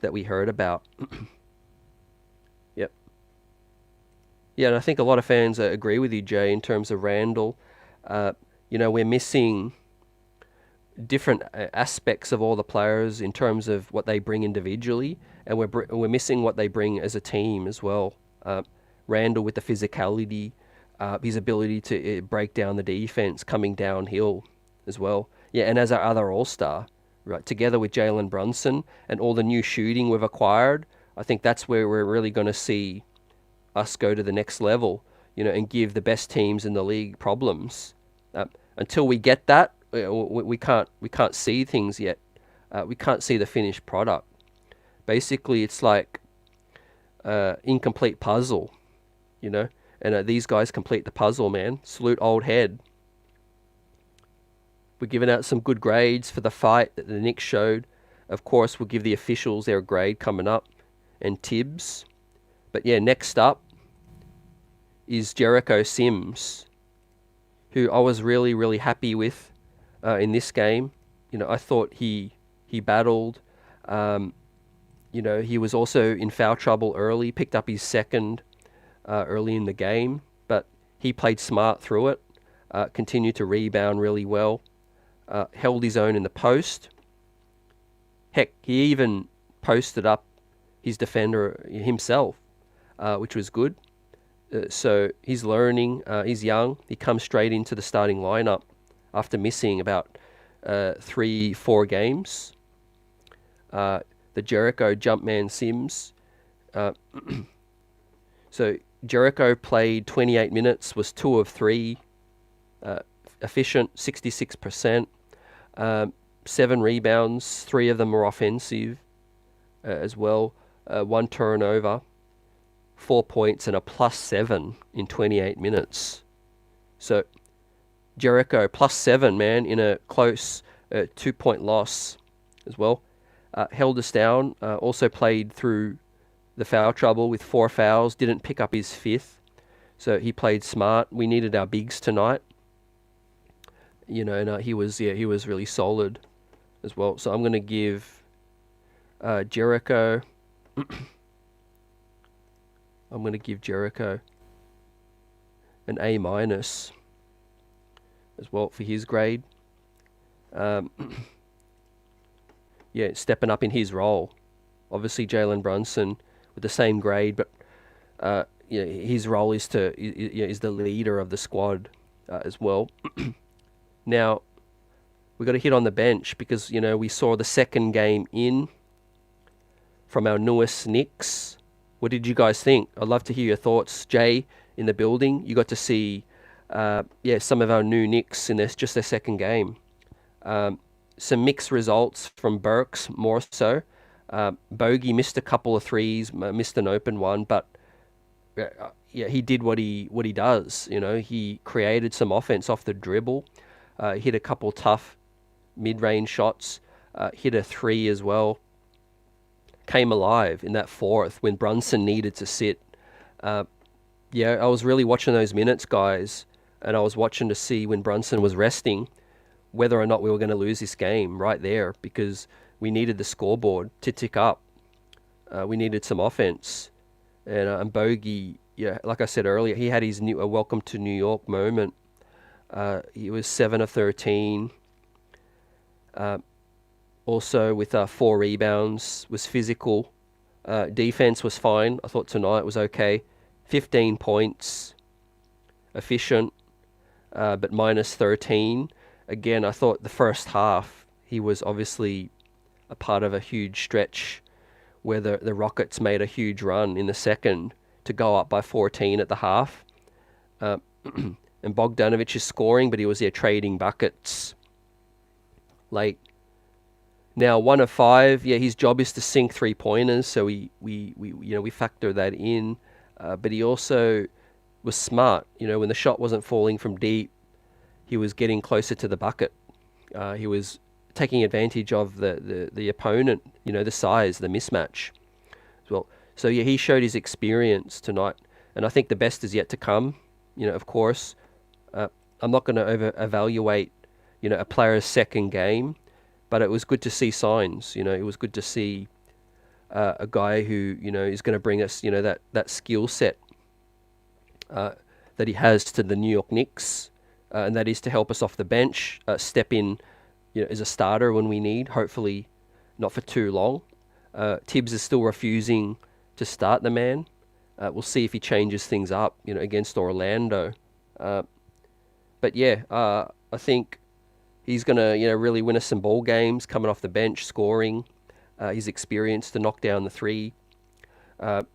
that we heard about. Yep. Yeah, and I think a lot of fans agree with you, Jay, in terms of Randle. We're missing different aspects of all the players in terms of what they bring individually, and we're missing what they bring as a team as well. Randle with the physicality, his ability to break down the defense coming downhill as well. Yeah, and as our other all-star, right, together with Jalen Brunson and all the new shooting we've acquired, I think that's where we're really going to see us go to the next level, and give the best teams in the league problems. Until we get that, we can't see things yet. we can't see the finished product. Basically, it's like incomplete puzzle, you know. And these guys complete the puzzle, man. Salute old head. We're giving out some good grades for the fight that the Knicks showed. Of course, we'll give the officials their grade coming up, and Tibbs. But yeah, next up is Jericho Sims, who I was really, really happy with in this game. You know, I thought he battled. You know, he was also in foul trouble early, picked up his second early in the game, but he played smart through it, continued to rebound really well, held his own in the post. Heck, he even posted up his defender himself, which was good. So he's learning, he's young. He comes straight into the starting lineup after missing about 3-4 games. The Jericho Jumpman Sims. So Jericho played 28 minutes, was 2 of 3, efficient, 66%, 7 rebounds, 3 of them were offensive as well, 1 turnover, 4 points, and a +7 in 28 minutes. So Jericho +7, man, in a close 2-point loss as well. Held us down, also played through the foul trouble with 4 fouls, didn't pick up his 5th. So he played smart. We needed our bigs tonight. You know, and he was really solid as well. So I'm going to give Jericho I'm going to give Jericho an A- as well for his grade. Yeah, stepping up in his role. Obviously, Jalen Brunson with the same grade, but his role is is the leader of the squad as well. Now, we got to hit on the bench because we saw the second game in from our newest Knicks. What did you guys think? I'd love to hear your thoughts. Jay, in the building, you got to see some of our new Knicks in just their second game. Some mixed results from Burks, more so. Bogey missed a couple of threes, missed an open one, but he did what he does. He created some offense off the dribble, hit a couple tough mid-range shots, hit a 3 as well. Came alive in that 4th when Brunson needed to sit. I was really watching those minutes, guys, and I was watching to see when Brunson was resting whether or not we were going to lose this game right there, because we needed the scoreboard to tick up. We needed some offense. And Bogey, like I said earlier, he had his new welcome to New York moment. He was 7 of 13. Also with 4 rebounds, was physical. Defense was fine. I thought tonight was okay. 15 points, efficient, but -13. Again, I thought the first half, he was obviously a part of a huge stretch where the Rockets made a huge run in the second to go up by 14 at the half. And Bogdanović is scoring, but he was there trading buckets late. Now, 1 of 5, his job is to sink 3-pointers, so we factor that in. But he also was smart. When the shot wasn't falling from deep, he was getting closer to the bucket. He was taking advantage of the opponent, the size, the mismatch as well. So he showed his experience tonight, and I think the best is yet to come. Of course, I'm not going to over-evaluate, a player's second game, but it was good to see signs. It was good to see a guy who is going to bring us that skill set that he has to the New York Knicks, and that is to help us off the bench, step in as a starter when we need, hopefully not for too long. Tibbs is still refusing to start the man. We'll see if he changes things up against Orlando. But I think he's going to really win us some ball games coming off the bench, scoring. His experience to knock down the 3. And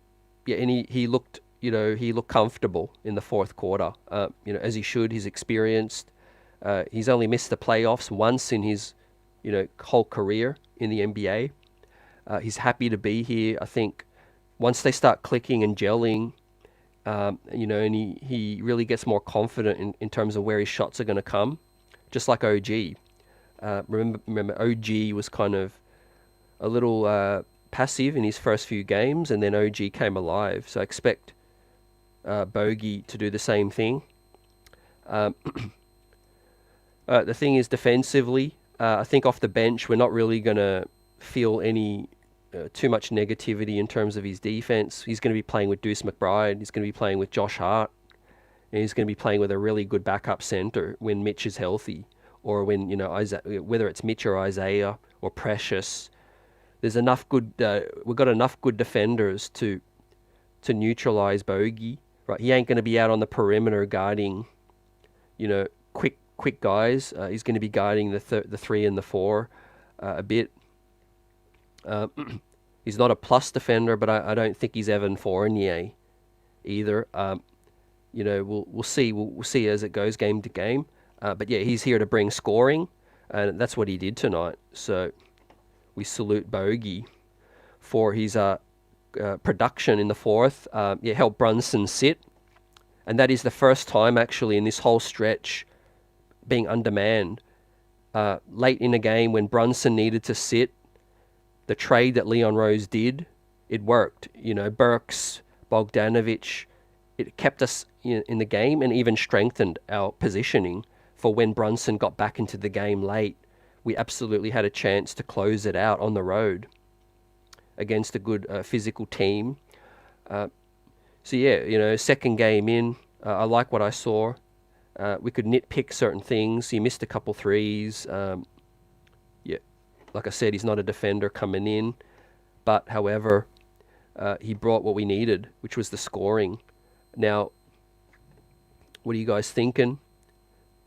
he looked comfortable in the 4th quarter. As he should. He's experienced. He's only missed the playoffs once in his whole career in the NBA. He's happy to be here. I think once they start clicking and gelling, and he really gets more confident in terms of where his shots are going to come, just like OG. Remember, OG was kind of a little passive in his first few games, and then OG came alive. So I expect Bogey to do the same thing. The thing is, defensively, I think off the bench, we're not really going to feel any too much negativity in terms of his defense. He's going to be playing with Deuce McBride. He's going to be playing with Josh Hart. And he's going to be playing with a really good backup center when Mitch is healthy, or when, whether it's Mitch or Isaiah or Precious. There's enough good. We've got enough good defenders to neutralize Bogey. Right, he ain't going to be out on the perimeter guarding, quick guys. He's going to be guarding the 3 and the 4 a bit. He's not a plus defender, but I don't think he's Evan Fournier either. We'll see. We'll see as it goes game to game. But yeah, he's here to bring scoring, and that's what he did tonight. So we salute Bogey for his production in the fourth. Helped Brunson sit, and that is the first time actually in this whole stretch being undermanned. Late in the game when Brunson needed to sit, the trade that Leon Rose did, it worked. Burks, Bogdanović, it kept us in the game and even strengthened our positioning for when Brunson got back into the game late. We absolutely had a chance to close it out on the road against a good physical team. Second game in, I like what I saw. We could nitpick certain things. He missed a couple threes. Like I said, he's not a defender coming in. But, however, he brought what we needed, which was the scoring. Now, what are you guys thinking?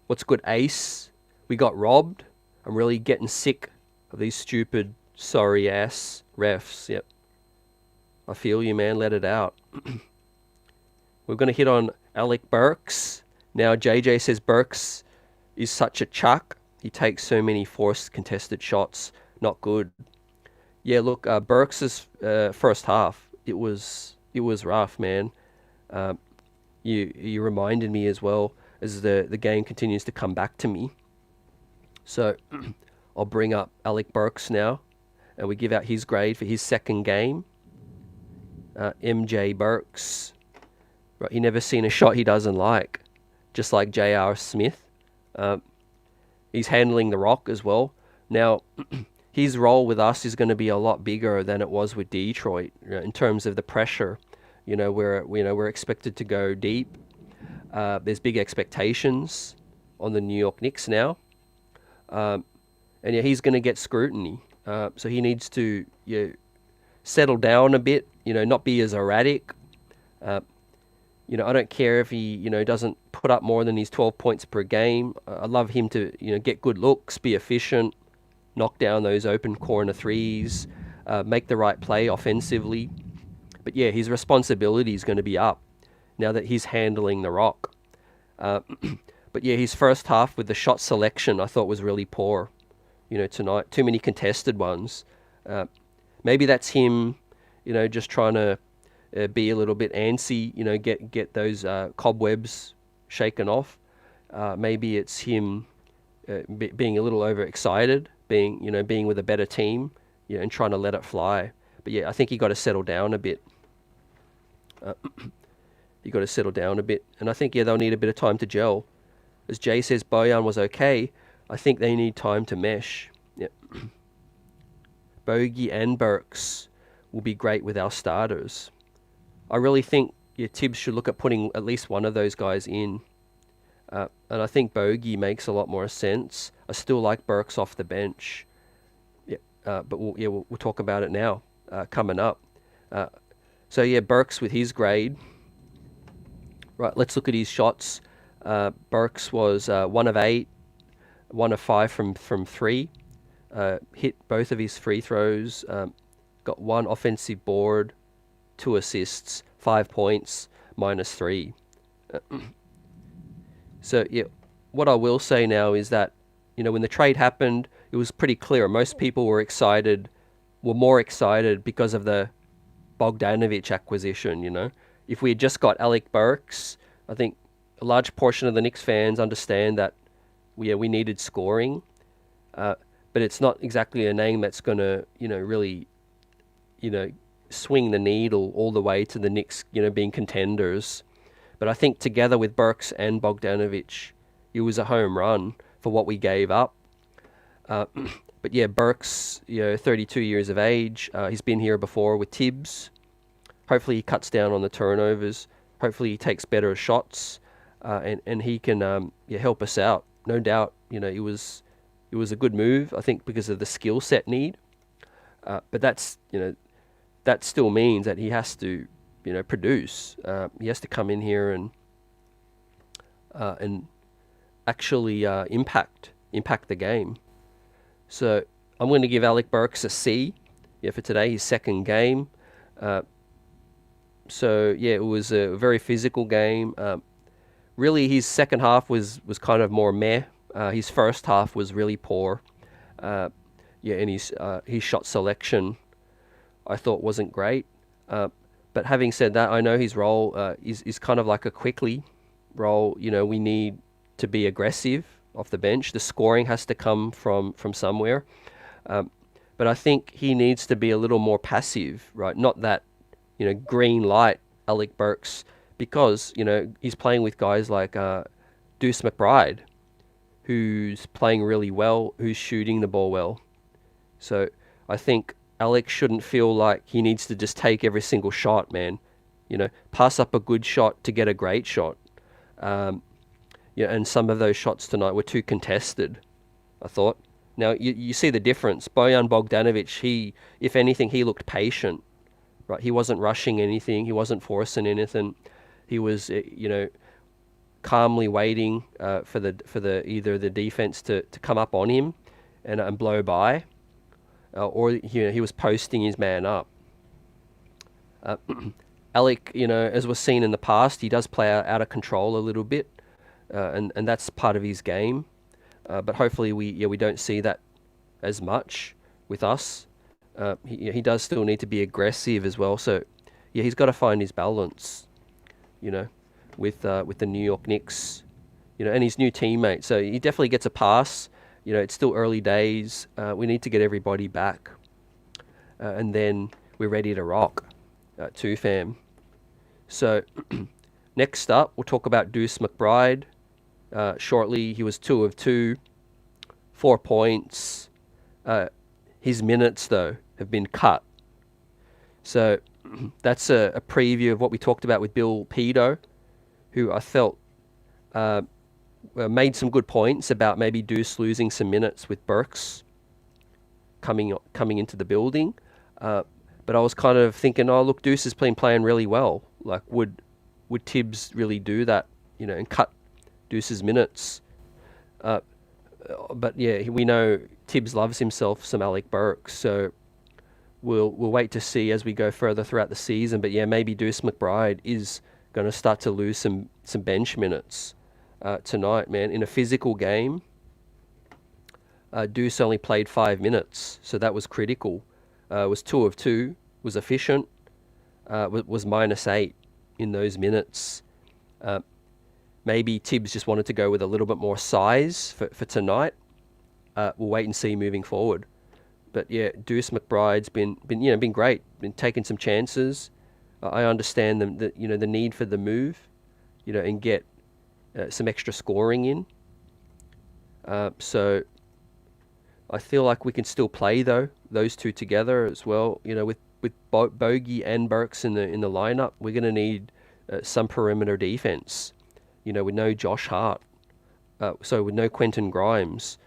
What's good, Ace? We got robbed. I'm really getting sick of these stupid, sorry-ass refs. Yep. I feel you, man. Let it out. We're going to hit on Alec Burks. Now, JJ says Burks is such a chuck. He takes so many forced contested shots. Not good. Yeah, look, Burks' first half, it was rough, man. You reminded me as well as the game continues to come back to me. So I'll bring up Alec Burks now, and we give out his grade for his second game. MJ Burks. Right, he never seen a shot he doesn't like, just like J.R. Smith. He's handling the rock as well. Now, his role with us is going to be a lot bigger than it was with Detroit in terms of the pressure. We're expected to go deep. There's big expectations on the New York Knicks now. He's going to get scrutiny. So he needs to settle down a bit, not be as erratic. I don't care if he, doesn't put up more than his 12 points per game. I love him to, get good looks, be efficient, knock down those open corner threes, make the right play offensively. But yeah, his responsibility is going to be up now that he's handling the rock. But yeah, his first half with the shot selection I thought was really poor, tonight. Too many contested ones. Maybe that's him, just trying to be a little bit antsy, get those cobwebs shaken off. Maybe it's him being a little overexcited, being with a better team, and trying to let it fly. But yeah, I think he got to settle down a bit. And I think they'll need a bit of time to gel. As Jay says, Bojan was okay. I think they need time to mesh. Yep. Bogey and Burks will be great with our starters. I really think Tibbs should look at putting at least one of those guys in. And I think Bogey makes a lot more sense. I still like Burks off the bench. But we'll talk about it now, coming up. Burks with his grade. Right, let's look at his shots. Burks was 1 of 8, 1 of 5 from 3. Hit both of his free throws. Got 1 offensive board, 2 assists, 5 points, -3. What I will say now is that, when the trade happened, it it was pretty clear. Most people were more excited because of the Bogdanović acquisition, you know. If we had just got Alec Burks, I think a large portion of the Knicks fans understand that we needed scoring, but it's not exactly a name that's going to, really, swing the needle all the way to the Knicks, being contenders. But I think together with Burks and Bogdanović, it was a home run for what we gave up. But yeah, Burks, 32 years of age. He's been here before with Tibbs. Hopefully he cuts down on the turnovers. Hopefully he takes better shots, and he can help us out. No doubt, it was a good move, I think, because of the skill set need. But that still means that he has to, produce. He has to come in here and actually impact the game. So I'm going to give Alec Burks a C. For today, his second game. It was a very physical game. Really, his second half was kind of more meh. His first half was really poor. And his shot selection, I thought, wasn't great. But having said that, I know his role is kind of like a Quickly role. We need to be aggressive off the bench. The scoring has to come from somewhere. But I think he needs to be a little more passive, right? Not that, green light Alec Burks, because, he's playing with guys like Deuce McBride, who's playing really well, who's shooting the ball well. So I think Alec shouldn't feel like he needs to just take every single shot, man. Pass up a good shot to get a great shot. And some of those shots tonight were too contested, I thought. Now, you see the difference. Bojan Bogdanović, if anything, he looked patient, right? He wasn't rushing anything. He wasn't forcing anything. He was, calmly waiting for the either the defense to come up on him and blow by, or he was posting his man up. Alec, as was seen in the past, he does play out of control a little bit, and that's part of his game. But hopefully we don't see that as much with us. He does still need to be aggressive as well. So he's got to find his balance, with the New York Knicks, and his new teammate. So he definitely gets a pass. It's still early days. We need to get everybody back, and then we're ready to rock. Too, fam. So next up, we'll talk about Deuce McBride. Shortly, he was 2 of 2, 4 points. His minutes, though, have been cut. So that's a preview of what we talked about with Bill Pedo, who I felt made some good points about maybe Deuce losing some minutes with Burks coming into the building. But I was kind of thinking, oh, look, Deuce has been playing really well. Like, would Tibbs really do that, and cut Deuce's minutes? But yeah, we know Tibbs loves himself some Alec Burks, so we'll wait to see as we go further throughout the season. But yeah, maybe Deuce McBride is going to start to lose some bench minutes tonight, man. In a physical game, Deuce only played 5 minutes, so that was critical. Was 2 of 2, was efficient, was -8 in those minutes. Maybe Tibbs just wanted to go with a little bit more size for tonight. We'll wait and see moving forward. But yeah, Deuce McBride's been great, been taking some chances. I understand the need for the move, and get some extra scoring in. So I feel like we can still play though those two together as well. With Bogey and Burks in the lineup, we're going to need some perimeter defense. With no Josh Hart, so with no Quentin Grimes,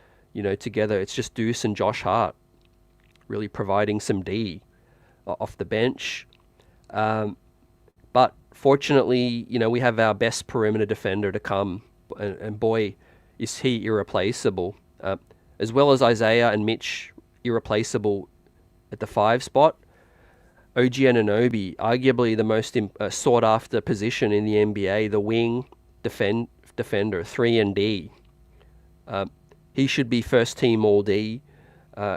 together it's just Deuce and Josh Hart really providing some D off the bench. But fortunately, we have our best perimeter defender to come, and boy, is he irreplaceable. As well as Isaiah and Mitch, irreplaceable at the 5 spot. OG Anunoby, arguably the most sought-after position in the NBA, the wing defender, 3 and D. He should be first team All D.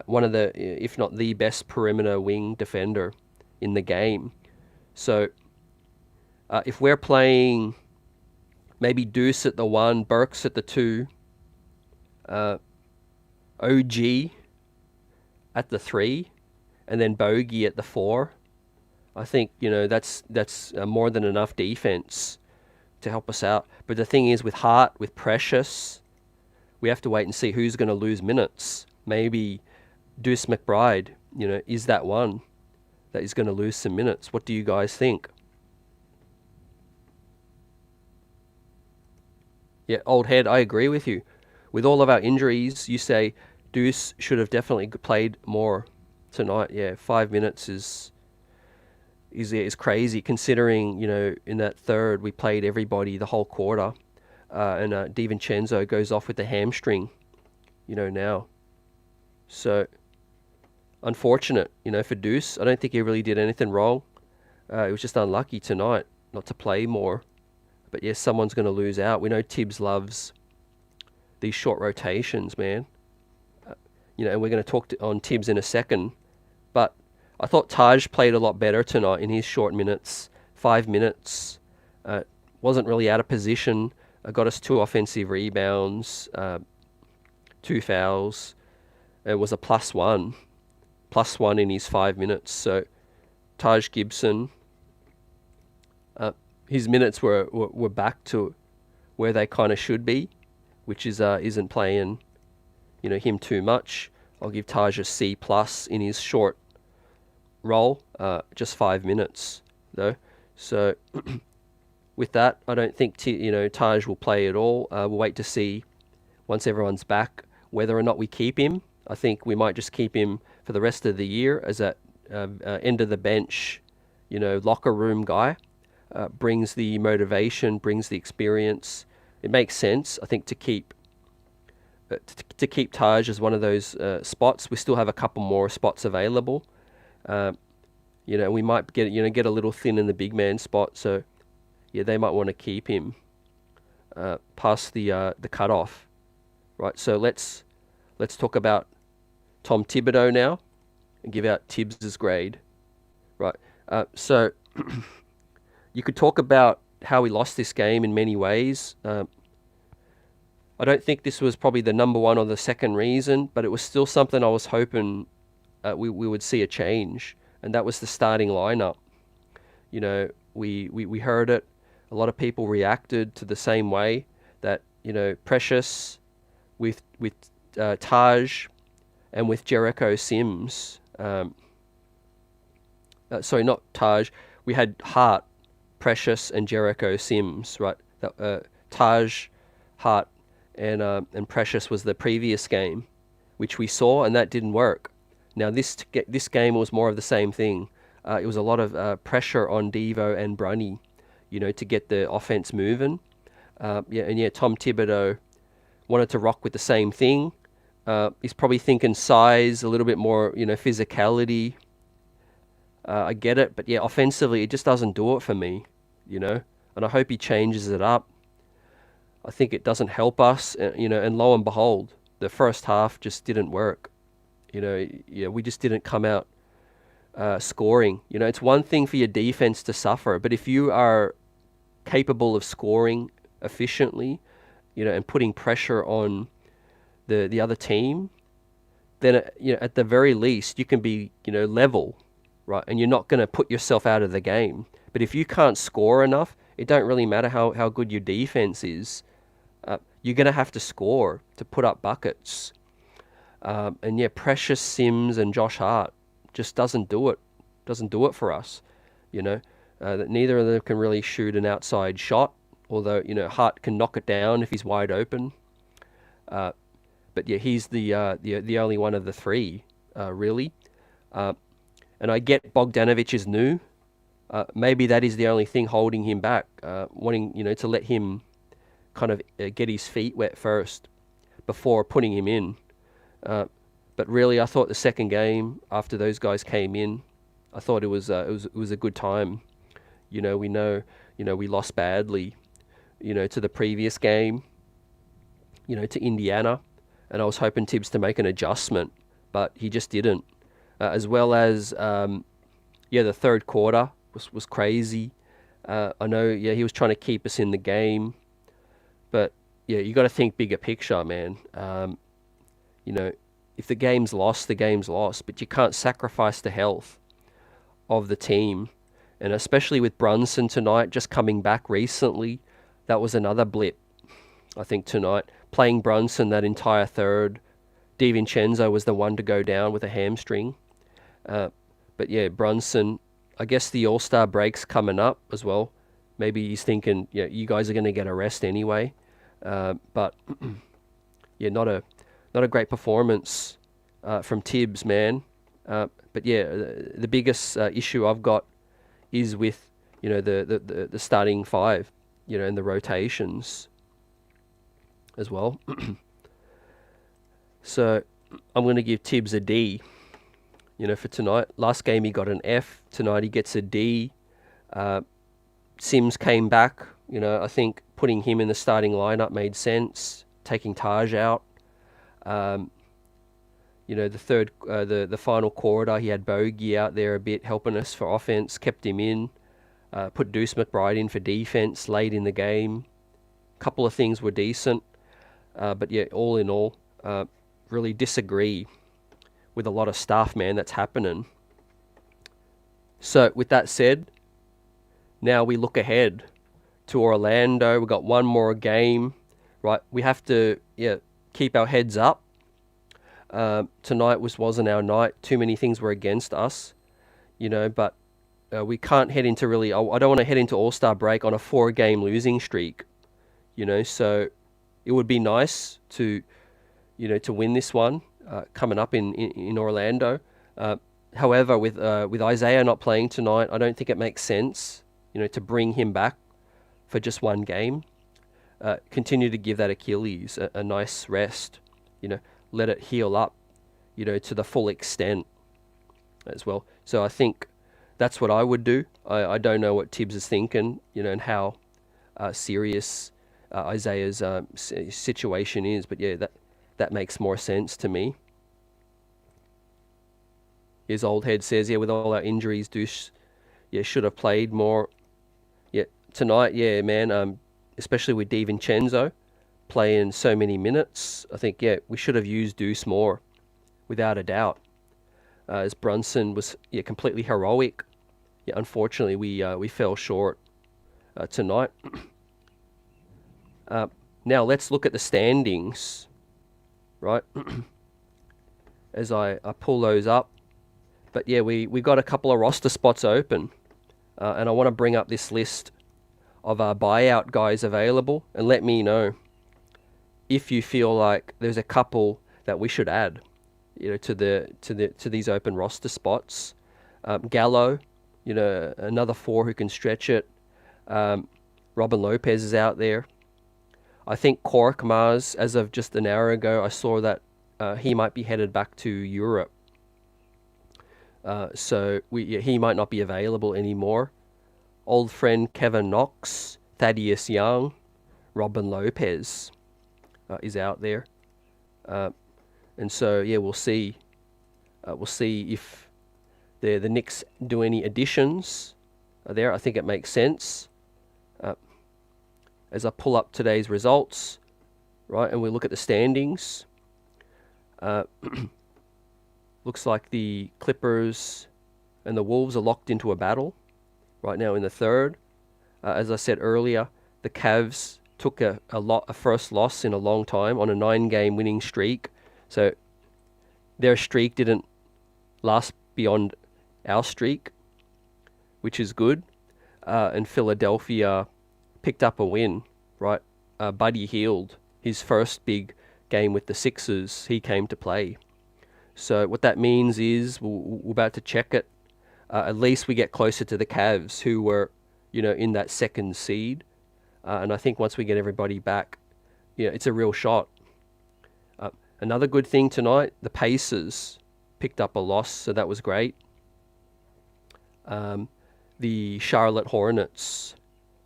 one of the, if not the best perimeter wing defender in the game. So if we're playing maybe Deuce at the 1, Burks at the 2, OG at the 3, and then Bogey at the 4, I think, that's more than enough defense to help us out. But the thing is, with Hart, with Precious, we have to wait and see who's going to lose minutes. Maybe Deuce McBride, is that one that is going to lose some minutes. What do you guys think? Yeah, old head, I agree with you. With all of our injuries, you say Deuce should have definitely played more tonight. Yeah, 5 minutes is crazy, considering, in that third we played everybody the whole quarter, and DiVincenzo goes off with the hamstring, now. So unfortunate, for Deuce. I don't think he really did anything wrong. He was just unlucky tonight not to play more. But yes, someone's going to lose out. We know Tibbs loves these short rotations, man. And we're going to talk on Tibbs in a second. But I thought Taj played a lot better tonight in his short minutes. 5 minutes. Wasn't really out of position. Got us 2 offensive rebounds, 2 fouls. It was a +1. +1 in his 5 minutes. So Taj Gibson, his minutes were back to where they kind of should be, which is isn't playing, him too much. I'll give Taj a C+ in his short role, just 5 minutes though. So with that, I don't think Taj will play at all. We'll wait to see once everyone's back whether or not we keep him. I think we might just keep him for the rest of the year as that end of the bench, locker room guy. Brings the motivation, brings the experience. It makes sense, I think, to keep Taj as one of those spots. We still have a couple more spots available. We might get a little thin in the big man spot. So yeah, they might want to keep him past the cutoff, right? So let's talk about Tom Thibodeau now and give out Tibbs's grade, right? So you could talk about how we lost this game in many ways. I don't think this was probably the number one or the second reason, but it was still something I was hoping we would see a change, and that was the starting lineup. We heard it. A lot of people reacted to the same way that Precious with Taj and with Jericho Sims. Sorry, not Taj. We had Hart, Precious, and Jericho Sims, right? Taj, Hart, and Precious was the previous game, which we saw, and that didn't work. Now this game was more of the same thing. It was a lot of pressure on Devo and Brunny, to get the offense moving. Tom Thibodeau wanted to rock with the same thing. He's probably thinking size, a little bit more, physicality. I get it, but yeah, offensively, it just doesn't do it for me, and I hope he changes it up. I think it doesn't help us, and lo and behold, the first half just didn't work. We just didn't come out scoring. It's one thing for your defense to suffer, but if you are capable of scoring efficiently, and putting pressure on the other team, then at the very least you can be level, right? And you're not going to put yourself out of the game. But if you can't score enough, it don't really matter how good your defense is. You're going to have to score to put up buckets. Precious, Sims, and Josh Hart just doesn't do it. Doesn't do it for us. That neither of them can really shoot an outside shot. Although Hart can knock it down if he's wide open. But yeah, he's the only one of the three, really. And I get Bogdanović is new. Maybe that is the only thing holding him back, wanting to let him kind of get his feet wet first before putting him in. But really, I thought the second game after those guys came in, I thought it was a good time. We know we lost badly, to the previous game, to Indiana, and I was hoping Tibbs to make an adjustment, but he just didn't. As well as the third quarter was crazy. I know, he was trying to keep us in the game, but you got to think bigger picture, man. If the game's lost, the game's lost, but you can't sacrifice the health of the team. And especially with Brunson tonight, just coming back recently, that was another blip, I think, tonight. Playing Brunson that entire third. DiVincenzo was the one to go down with a hamstring. But Brunson, I guess the All-Star break's coming up as well. Maybe he's thinking, you guys are going to get a rest anyway. But not a great performance from Tibbs, man. But the biggest issue I've got is with the starting five, and the rotations as well. So I'm going to give Tibbs a D, for tonight. Last game he got an F. Tonight he gets a D. Sims came back. I think putting him in the starting lineup made sense. Taking Taj out. The final quarter, he had Bogey out there a bit, helping us for offense, kept him in, put Deuce McBride in for defense late in the game. A couple of things were decent, but all in all, really disagree with a lot of stuff, man, that's happening. So with that said, now we look ahead to Orlando. We've got one more game, right? We have to keep our heads up. Tonight wasn't our night. Too many things were against us, but we can't head into I don't want to head into All-Star break on a 4-game losing streak, so it would be nice to win this one coming up in Orlando. However, with Isaiah not playing tonight, I don't think it makes sense, to bring him back for just one game. Continue to give that Achilles a nice rest, let it heal up, to the full extent as well. So I think that's what I would do. I don't know what Tibbs is thinking, and how serious Isaiah's situation is, but that makes more sense to me. His old head says, with all our injuries, Deuce, should have played more. Tonight, man, especially with DiVincenzo playing so many minutes, I think, we should have used Deuce more, without a doubt. As Brunson was, completely heroic. Unfortunately, we fell short tonight. Now let's look at the standings, right? As I pull those up. But we got a couple of roster spots open. And I want to bring up this list of our buyout guys available, and let me know if you feel like there's a couple that we should add, to these open roster spots. Gallo, another 4 who can stretch it. Robin Lopez is out there. I think Korkmaz, as of just an hour ago, I saw that he might be headed back to Europe. So he might not be available anymore. Old friend Kevin Knox, Thaddeus Young, Robin Lopez is out there. And so, we'll see. We'll see if the Knicks do any additions there. I think it makes sense. As I pull up today's results, right, and we look at the standings, looks like the Clippers and the Wolves are locked into a battle right now in the third. As I said earlier, the Cavs took a first loss in a long time on a 9-game winning streak. So their streak didn't last beyond our streak, which is good. And Philadelphia picked up a win, right? Buddy Hield, his first big game with the Sixers, he came to play. So what that means is we're about to check it. At least we get closer to the Cavs, who were, in that second seed. And I think once we get everybody back, it's a real shot. Another good thing tonight, the Pacers picked up a loss, so that was great. The Charlotte Hornets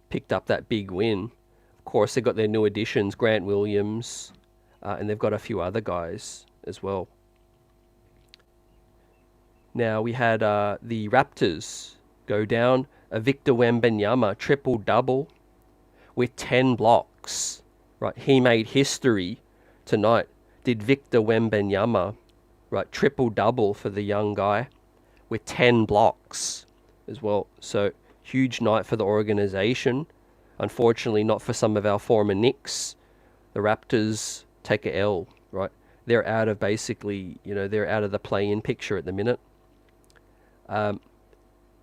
picked up that big win. Of course, they got their new additions, Grant Williams, and they've got a few other guys as well. Now we had the Raptors go down. A Victor Wembanyama triple-double with 10 blocks. Right, he made history tonight. Did Victor Wembanyama, right, triple-double for the young guy with 10 blocks as well. So huge night for the organization. Unfortunately, not for some of our former Knicks. The Raptors take a L, right? They're out of basically, they're out of the play-in picture at the minute. The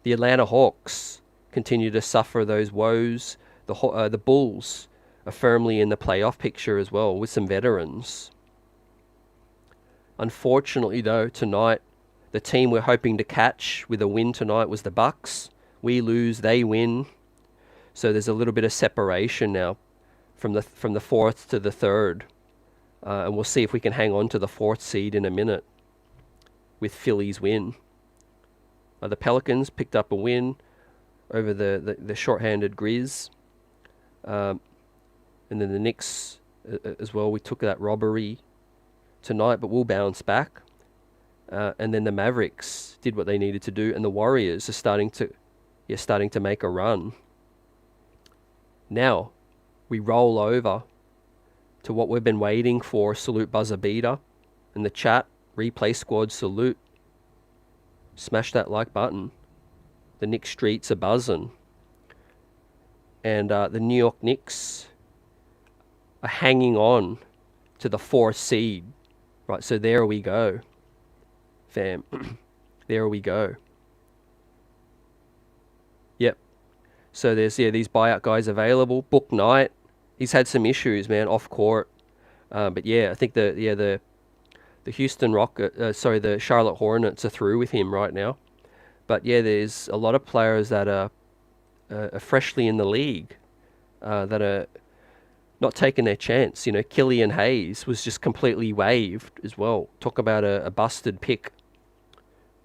Atlanta Hawks continue to suffer those woes. The Bulls are firmly in the playoff picture as well with some veterans. Unfortunately, though, tonight, the team we're hoping to catch with a win tonight was the Bucks. We lose, they win. So there's a little bit of separation now from the fourth to the third. And we'll see if we can hang on to the fourth seed in a minute with Philly's win. The Pelicans picked up a win over the short-handed Grizz. And then the Knicks as well. We took that robbery tonight, but we'll bounce back. And then the Mavericks did what they needed to do, and the Warriors are starting to make a run. Now, we roll over to what we've been waiting for. Salute buzzer beater in the chat. Replay squad salute. Smash that like button. The Knicks streets are buzzing. And the New York Knicks are hanging on to the fourth seed. Right, so there we go. Fam. There we go. Yep. So there's these buyout guys available. Book Knight. He's had some issues, man, off court. But yeah, I think the Houston the Charlotte Hornets are through with him right now. But yeah, there's a lot of players that are freshly in the league that are not taking their chance. Killian Hayes was just completely waived as well. Talk about a busted pick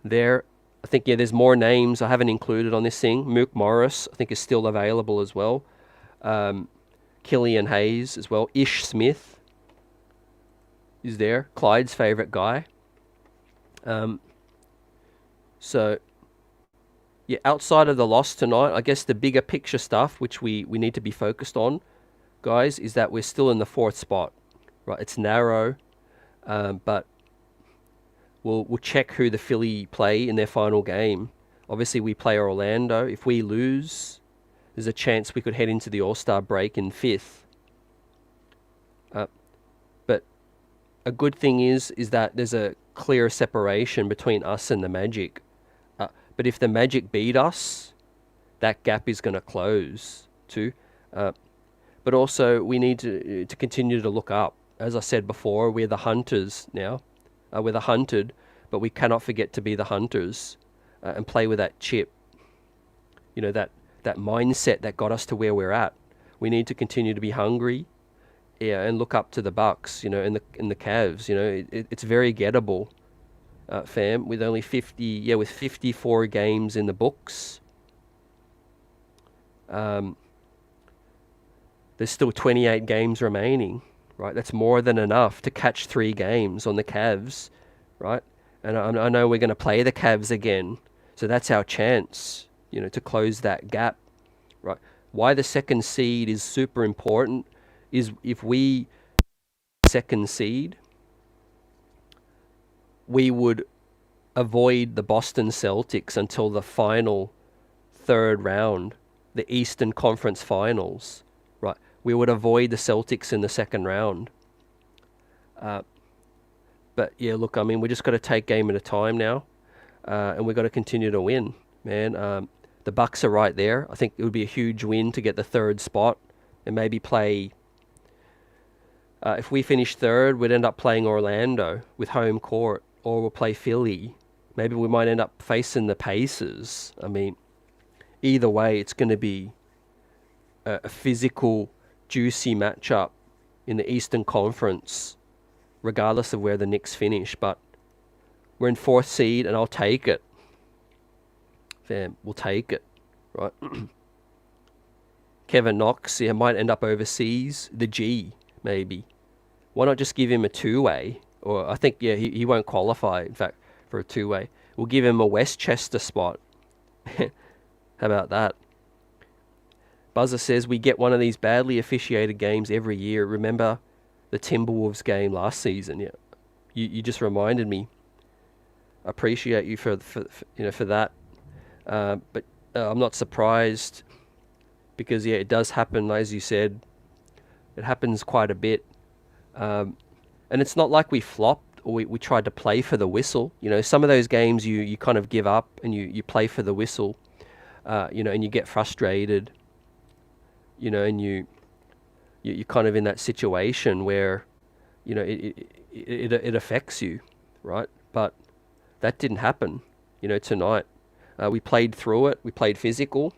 there. I think, there's more names I haven't included on this thing. Mook Morris, I think, is still available as well. Killian Hayes as well. Ish Smith is there. Clyde's favourite guy. So, yeah, outside of the loss tonight, I guess the bigger picture stuff, which we need to be focused on, guys, is that we're still in the fourth spot. Right, it's narrow, but we'll check who the Philly play in their final game. Obviously, we play Orlando. If we lose, there's a chance we could head into the All-Star break in fifth. But a good thing is that there's a clear separation between us and the Magic. But if the Magic beat us, that gap is going to close too. But also, we need to continue to look up. As I said before, we're the hunters now. We're the hunted, but we cannot forget to be the hunters and play with that chip. That mindset that got us to where we're at. We need to continue to be hungry, and look up to the Bucks, and the Cavs. It's very gettable, fam. With only 54 games in the books. There's still 28 games remaining, right? That's more than enough to catch 3 games on the Cavs, right? And I know we're going to play the Cavs again, so that's our chance, to close that gap, right? Why the second seed is super important is if we second seed, we would avoid the Boston Celtics until the final third round, the Eastern Conference Finals, right? We would avoid the Celtics in the second round. But yeah, look, we just got to take game at a time now, and we've got to continue to win, man. The Bucks are right there. I think it would be a huge win to get the third spot and maybe play. If we finish third, we'd end up playing Orlando with home court, or we'll play Philly. Maybe we might end up facing the Pacers. Either way, it's going to be a physical, juicy matchup in the Eastern Conference, regardless of where the Knicks finish. But we're in fourth seed, and I'll take it. Fam, we'll take it, right? Kevin Knox, might end up overseas. The G, maybe. Why not just give him a two-way? Or I think, he won't qualify, in fact, for a two-way. We'll give him a Westchester spot. How about that? Buzzer says we get one of these badly officiated games every year. Remember the Timberwolves game last season? Yeah, you just reminded me. I appreciate you for that. But I'm not surprised because it does happen, as you said. It happens quite a bit, and it's not like we flopped or we tried to play for the whistle. Some of those games you kind of give up and you play for the whistle, and you get frustrated. And you're kind of in that situation where, it affects you, right? But that didn't happen, tonight. We played through it. We played physical,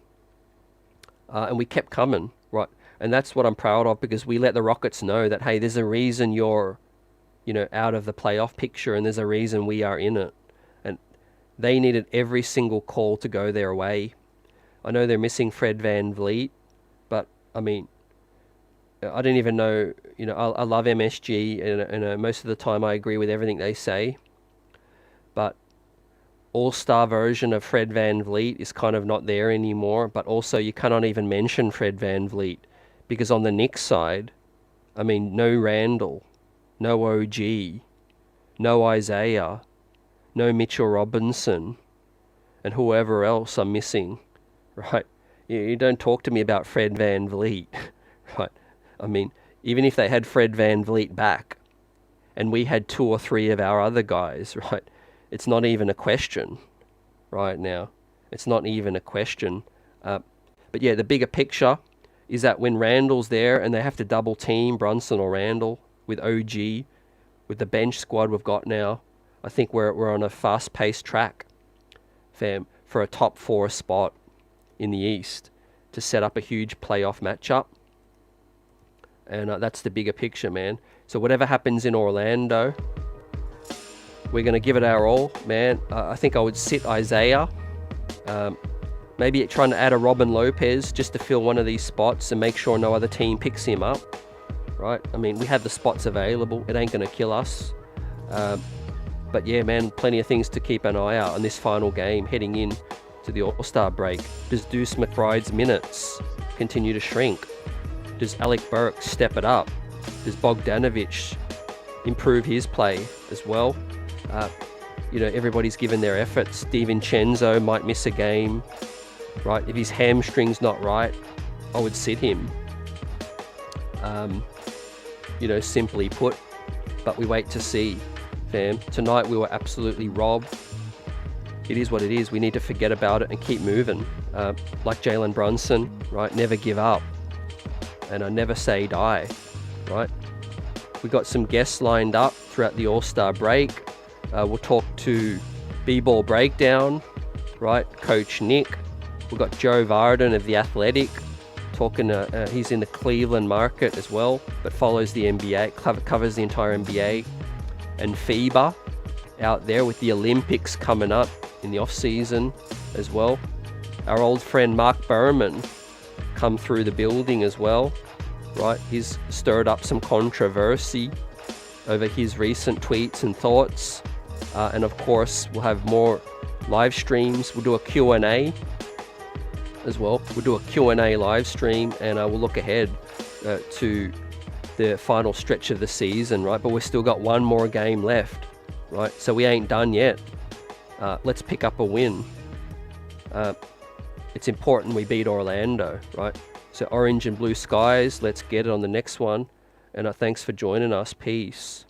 and we kept coming, right? And that's what I'm proud of, because we let the Rockets know that, hey, there's a reason you're, out of the playoff picture, and there's a reason we are in it. And they needed every single call to go their way. I know they're missing Fred VanVleet, but I mean, I didn't even know, I love MSG, and most of the time I agree with everything they say. But all-star version of Fred VanVleet is kind of not there anymore. But also you cannot even mention Fred VanVleet, because on the Knicks side, I mean, no Randall, no OG, no Isaiah, no Mitchell Robinson, and whoever else I'm missing, right? You don't talk to me about Fred VanVleet, right? I mean, even if they had Fred VanVleet back, and we had 2 or 3 of our other guys, right? It's not even a question right now. It's not even a question. But yeah, the bigger picture is that when Randall's there and they have to double team Brunson or Randall with OG, with the bench squad we've got now, I think we're on a fast-paced track, fam, for a top 4 spot in the East to set up a huge playoff matchup. And that's the bigger picture, man. So whatever happens in Orlando, we're going to give it our all, man. I think I would sit Isaiah. Maybe trying to add a Robin Lopez just to fill one of these spots and make sure no other team picks him up, right? I mean, we have the spots available. It ain't going to kill us. But yeah, man, plenty of things to keep an eye out on this final game heading in to the All-Star break. Does Deuce McBride's minutes continue to shrink? Does Alec Burks step it up? Does Bogdanović improve his play as well? Everybody's given their efforts. DiVincenzo might miss a game, right? If his hamstring's not right, I would sit him. Simply put, but we wait to see, fam. Tonight we were absolutely robbed. It is what it is. We need to forget about it and keep moving. Like Jalen Brunson, right? Never give up. And I never say die, right? We got some guests lined up throughout the All-Star break. We'll talk to B-Ball Breakdown, right? Coach Nick. We've got Joe Varden of The Athletic talking. He's in the Cleveland market as well, but follows the NBA, covers the entire NBA. And FIBA out there with the Olympics coming up in the off-season as well. Our old friend Mark Berman come through the building as well, right? He's stirred up some controversy over his recent tweets and thoughts. And of course, we'll have more live streams. We'll do a Q&A as well. We'll do a Q&A live stream, and we'll look ahead to the final stretch of the season, right? But we've still got one more game left, right? So we ain't done yet. Let's pick up a win. It's important we beat Orlando, right? So orange and blue skies, let's get it on the next one. And thanks for joining us. Peace.